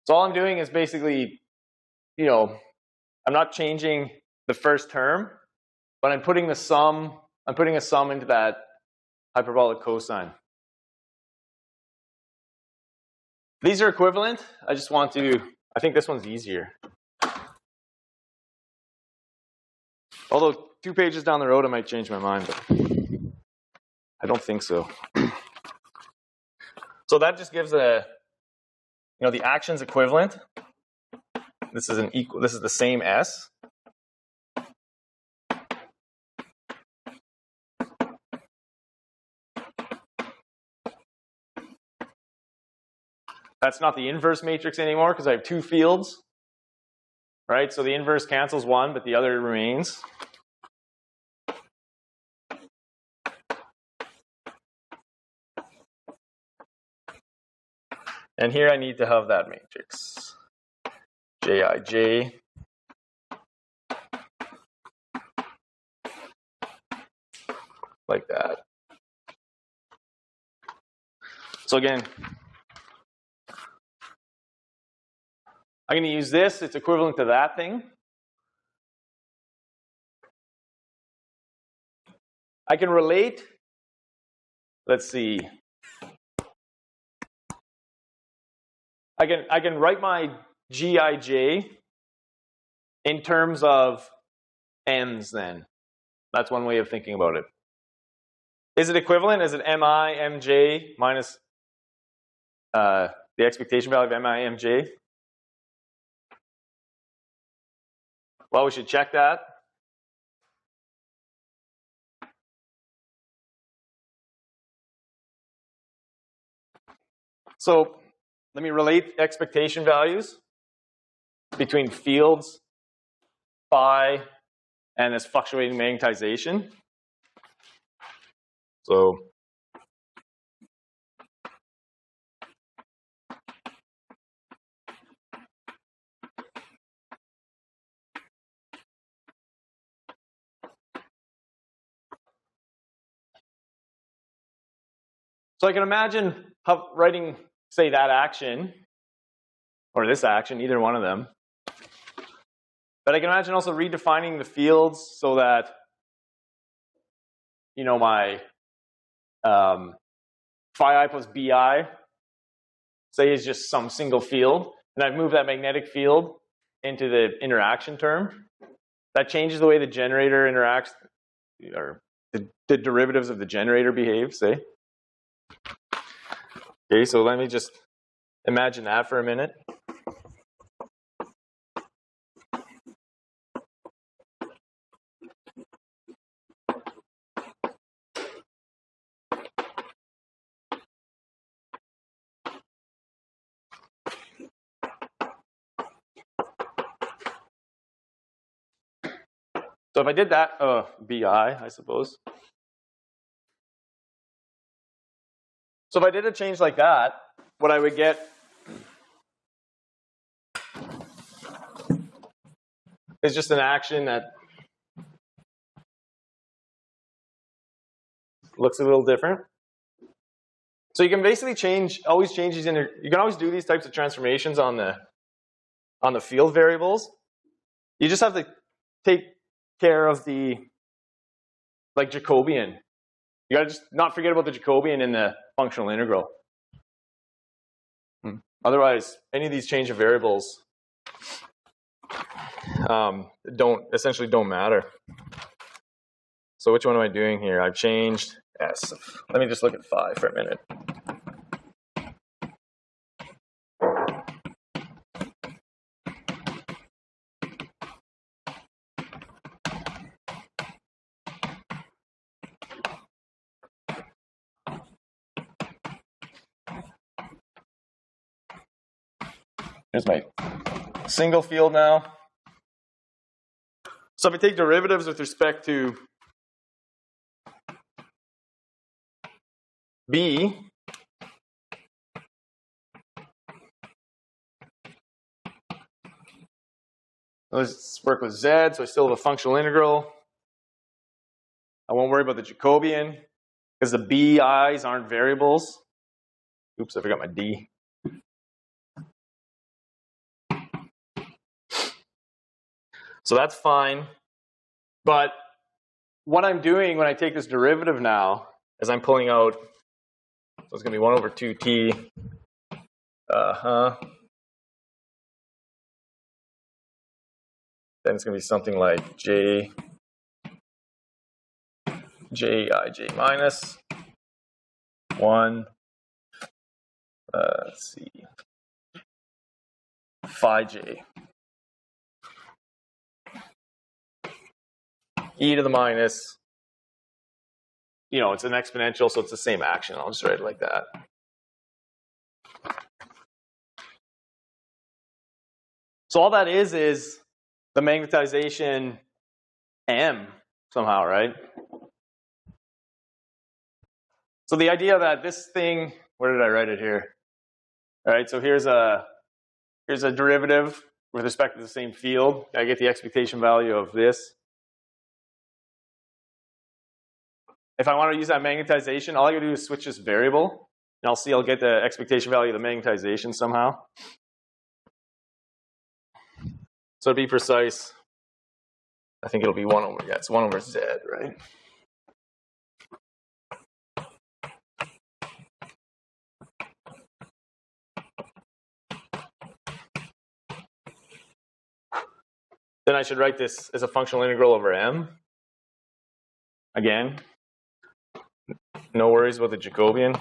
So all I'm doing is basically, you know, I'm not changing the first term, but I'm putting a sum into that hyperbolic cosine. These are equivalent. I think this one's easier. Although 2 pages down the road, I might change my mind, but I don't think so. So that just gives the action's equivalent. This is the same S. That's not the inverse matrix anymore because I have 2 fields, right? So the inverse cancels one, but the other remains. And here I need to have that matrix, Jij, like that. So again, I'm going to use this. It's equivalent to that thing. I can relate, let's see. I can write my Gij in terms of m's then. That's one way of thinking about it. Is it equivalent? Is it mi mj minus the expectation value of mi mj? Well, we should check that. So let me relate expectation values between fields, phi, and this fluctuating magnetization. So I can imagine writing, say, that action, or this action, either one of them. But I can imagine also redefining the fields so that, you know, my phi I plus bi, say, is just some single field, and I've moved that magnetic field into the interaction term. That changes the way the generator interacts, or the derivatives of the generator behave, say. Okay, so let me just imagine that for a minute. So if I did that, bi, I suppose. So if I did a change like that, what I would get is just an action that looks a little different. So you can basically always change these you can always do these types of transformations on the field variables. You just have to take care of the Jacobian. You gotta just not forget about the Jacobian in the functional integral. Otherwise, any of these change of variables essentially don't matter. So which one am I doing here? I've changed S. Let me just look at phi for a minute. Here's my single field now. So if I take derivatives with respect to B, Let's work with z, so I still have a functional integral. I won't worry about the Jacobian, because the bi's aren't variables. Oops, I forgot my d. So that's fine. But what I'm doing when I take this derivative now is I'm pulling out, so it's going to be 1 over 2t. Then it's going to be something like j ij minus 1, let's see, phi j. E to the minus, you know, it's an exponential, so it's the same action. I'll just write it like that. So all that is the magnetization M somehow, right? So the idea that this thing, where did I write it here? All right, so here's a derivative with respect to the same field. I get the expectation value of this. If I want to use that magnetization, all I gotta do is switch this variable, and I'll get the expectation value of the magnetization somehow. So to be precise, I think it'll be 1 over, yeah, it's 1 over z, right? Then I should write this as a functional integral over m. Again, no worries about the Jacobian.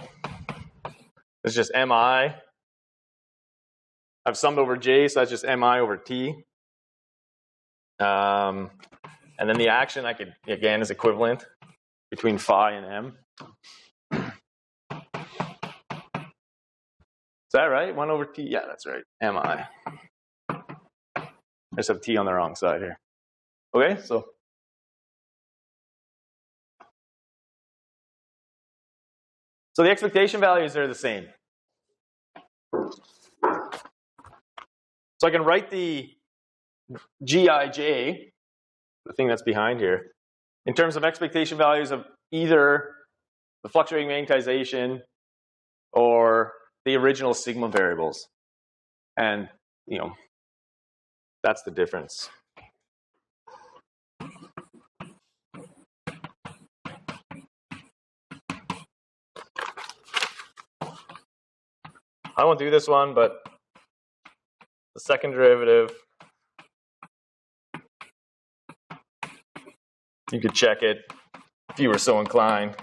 It's just mi. I've summed over j, so that's just mi over t. And then the action I could, again, is equivalent between phi and m. Is that right? 1 over t? Yeah, that's right. Mi. I just have t on the wrong side here. Okay, so the expectation values are the same. So I can write the Gij, the thing that's behind here, in terms of expectation values of either the fluctuating magnetization or the original sigma variables. And, you know, that's the difference. I won't do this one, but the second derivative, you could check it if you were so inclined.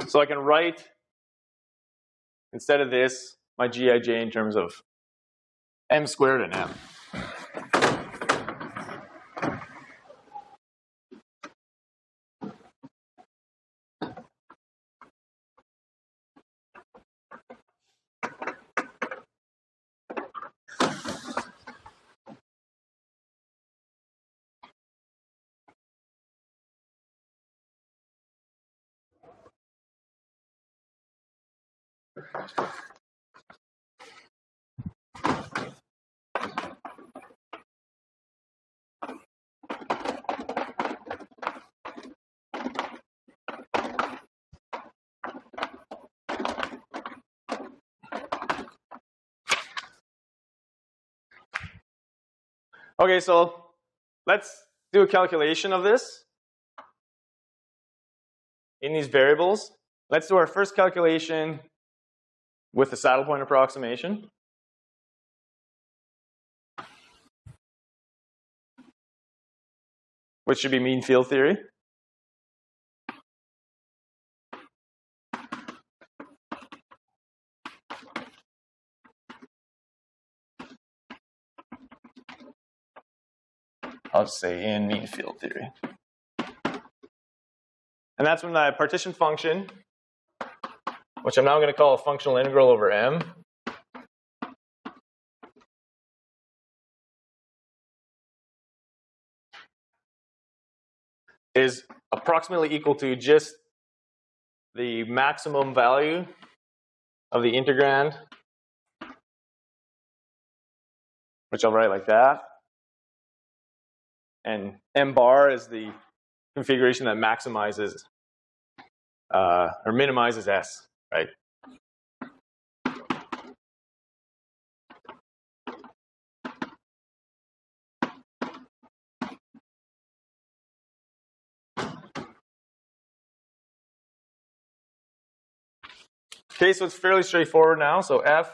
So I can write, instead of this, my Gij in terms of m squared and m. Okay, so let's do a calculation of this in these variables. Let's do our first calculation with the saddle point approximation. Which should be mean field theory. I'll just say in mean field theory. And that's when the partition function, which I'm now going to call a functional integral over m, is approximately equal to just the maximum value of the integrand, which I'll write like that. And M bar is the configuration that maximizes or minimizes S, right? Okay, so it's fairly straightforward now. So F,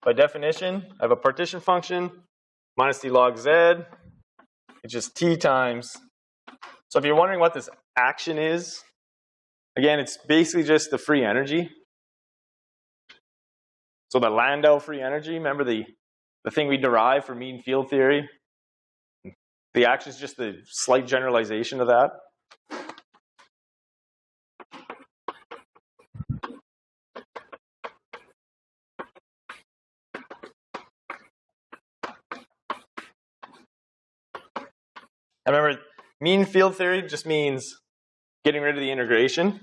by definition, I have a partition function, minus d log z, it's just t times. So if you're wondering what this action is, again, it's basically just the free energy. So the Landau free energy, remember the thing we derived for mean field theory? The action is just the slight generalization of that. And remember, mean field theory just means getting rid of the integration.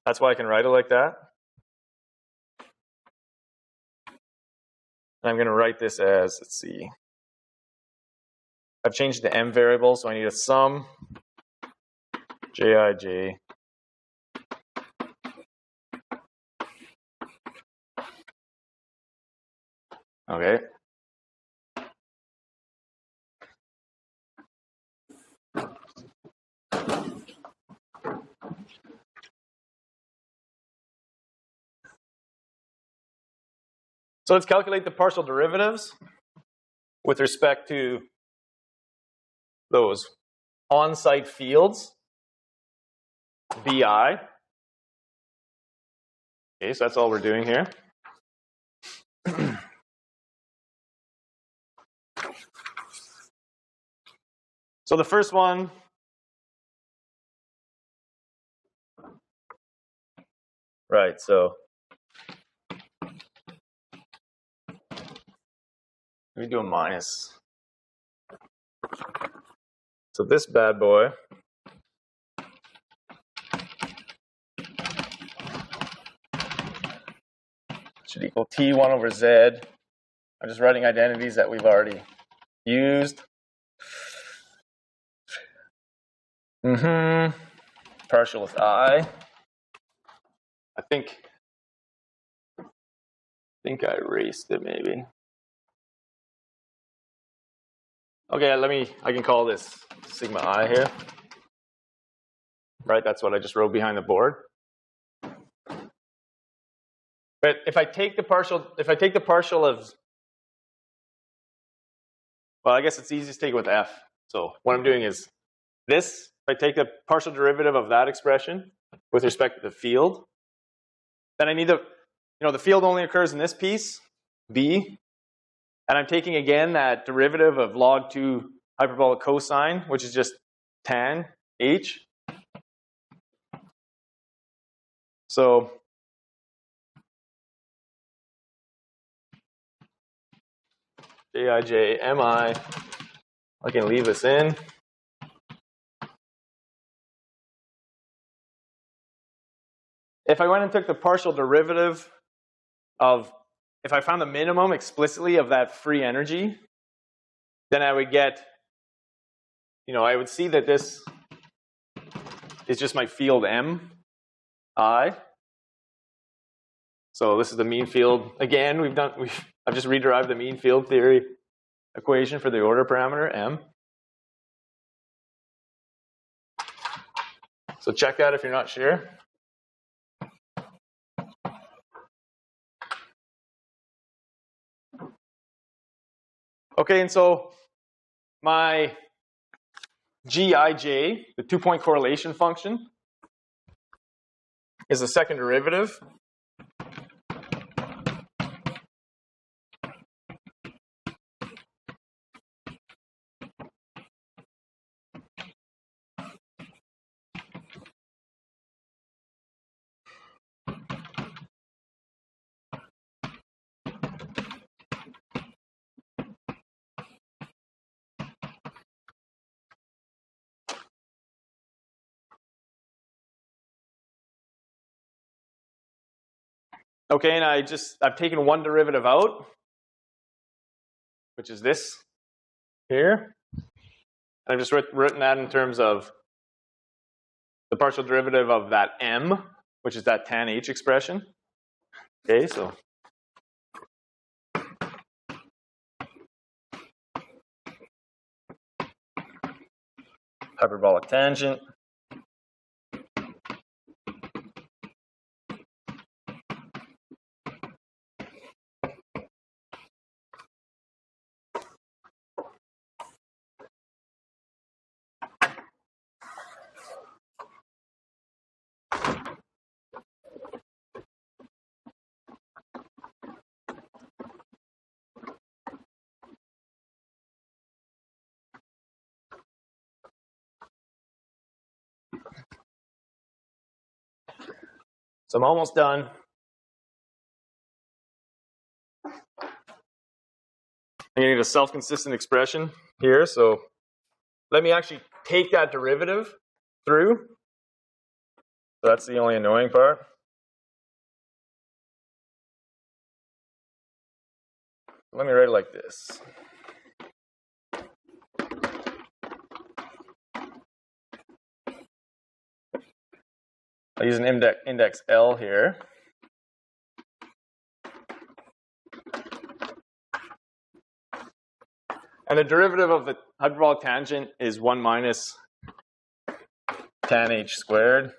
That's why I can write it like that. And I'm going to write this as, let's see. I've changed the m variable, so I need a sum jij. Okay. So let's calculate the partial derivatives with respect to those on-site fields, BI. Okay, so that's all we're doing here. So the first one, right, so let me do a minus. So this bad boy should equal T1 over Z. I'm just writing identities that we've already used. Partial with I. I think I erased it maybe. Okay, I can call this sigma I here. Right, that's what I just wrote behind the board. But if I take the partial of, well, I guess it's easiest to take it with F. So what I'm doing is this, if I take the partial derivative of that expression with respect to the field, then I need the field only occurs in this piece, B, and I'm taking again that derivative of log 2 hyperbolic cosine, which is just tan H. So Jij mi, I can leave this in. If I went and took the partial derivative of, if I found the minimum explicitly of that free energy, then I would get, I would see that this is just my field M, I. So this is the mean field. Again, I've just rederived the mean field theory equation for the order parameter, M. So check that if you're not sure. Okay, and so my Gij, the 2-point correlation function, is the second derivative. Okay, and I've taken one derivative out, which is this here. And I've just written that in terms of the partial derivative of that m, which is that tan h expression. Okay, so hyperbolic tangent. So I'm almost done. I'm going to need a self-consistent expression here. So let me actually take that derivative through. So that's the only annoying part. Let me write it like this. I'll use an index L here. And the derivative of the hyperbolic tangent is 1 minus tan h squared.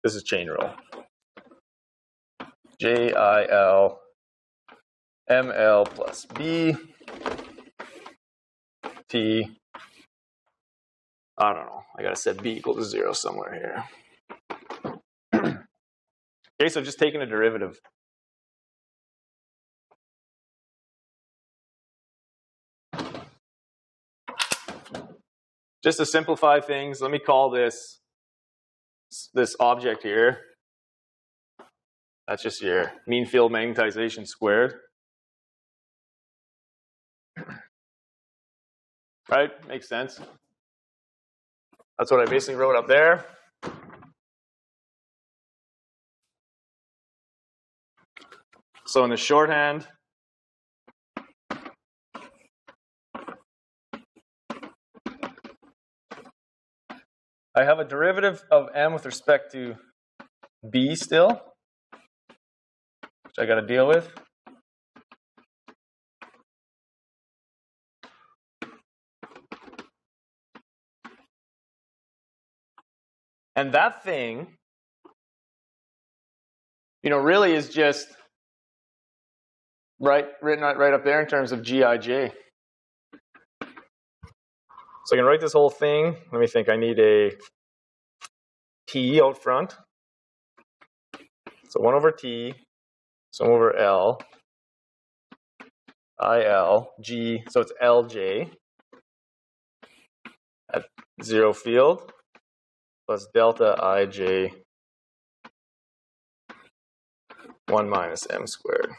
This is chain rule. JIL ML plus B T. I don't know. I gotta set B equal to 0 somewhere here. Okay, so just taking a derivative. Just to simplify things, let me call this object here. That's just your mean field magnetization squared. Right? Makes sense. That's what I basically wrote up there. So in the shorthand, I have a derivative of m with respect to b still, which I got to deal with. And that thing, really is just written right up there in terms of Gij. So I can write this whole thing. Let me think. I need a t out front. So 1 over t, so 1 over L, IL, G, so it's Lj at 0 field plus delta Ij 1 minus m squared.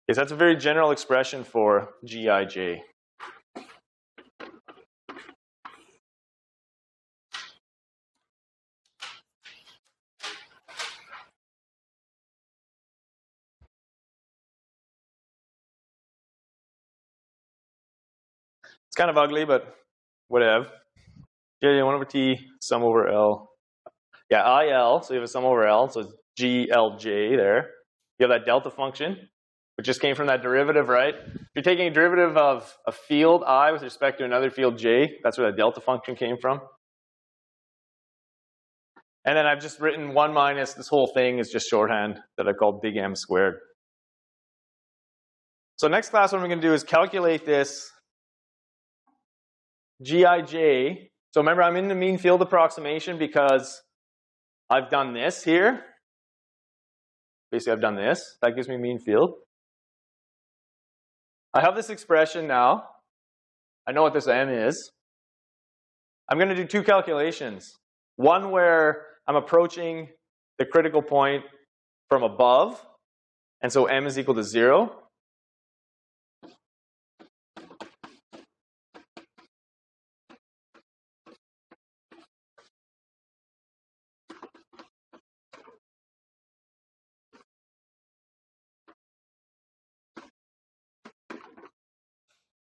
Okay, so that's a very general expression for Gij. It's kind of ugly, but whatever. Yeah, 1 over t, sum over L. Yeah, IL, so you have a sum over L, so it's GLJ there. You have that delta function, which just came from that derivative, right? If you're taking a derivative of a field I with respect to another field J, that's where that delta function came from. And then I've just written 1 minus, this whole thing is just shorthand that I called big M squared. So next class, what we're going to do is calculate this Gij. So remember, I'm in the mean field approximation because I've done this here. Basically, I've done this. That gives me mean field. I have this expression now. I know what this M is. I'm going to do 2 calculations. One where I'm approaching the critical point from above, and so M is equal to 0.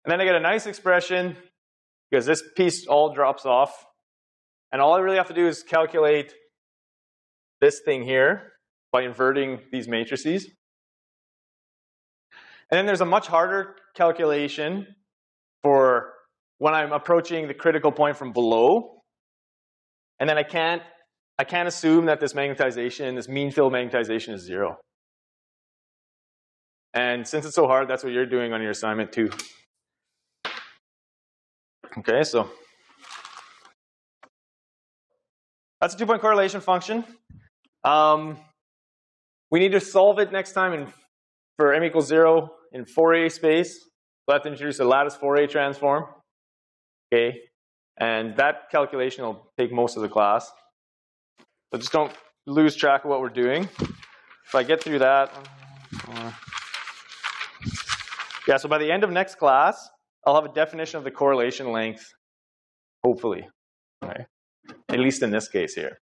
And then I get a nice expression because this piece all drops off. And all I really have to do is calculate this thing here by inverting these matrices. And then there's a much harder calculation for when I'm approaching the critical point from below. And then I can't assume that this magnetization, this mean field magnetization is 0. And since it's so hard, that's what you're doing on your assignment too. Okay, so that's a 2-point correlation function. We need to solve it next time for m equals 0 in Fourier space. We'll have to introduce a lattice Fourier transform. Okay, and that calculation will take most of the class. So just don't lose track of what we're doing. If I get through that, yeah, so by the end of next class, I'll have a definition of the correlation length, hopefully. Okay. At least in this case here.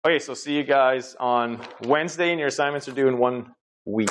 Okay, so see you guys on Wednesday, and your assignments are due in 1 week.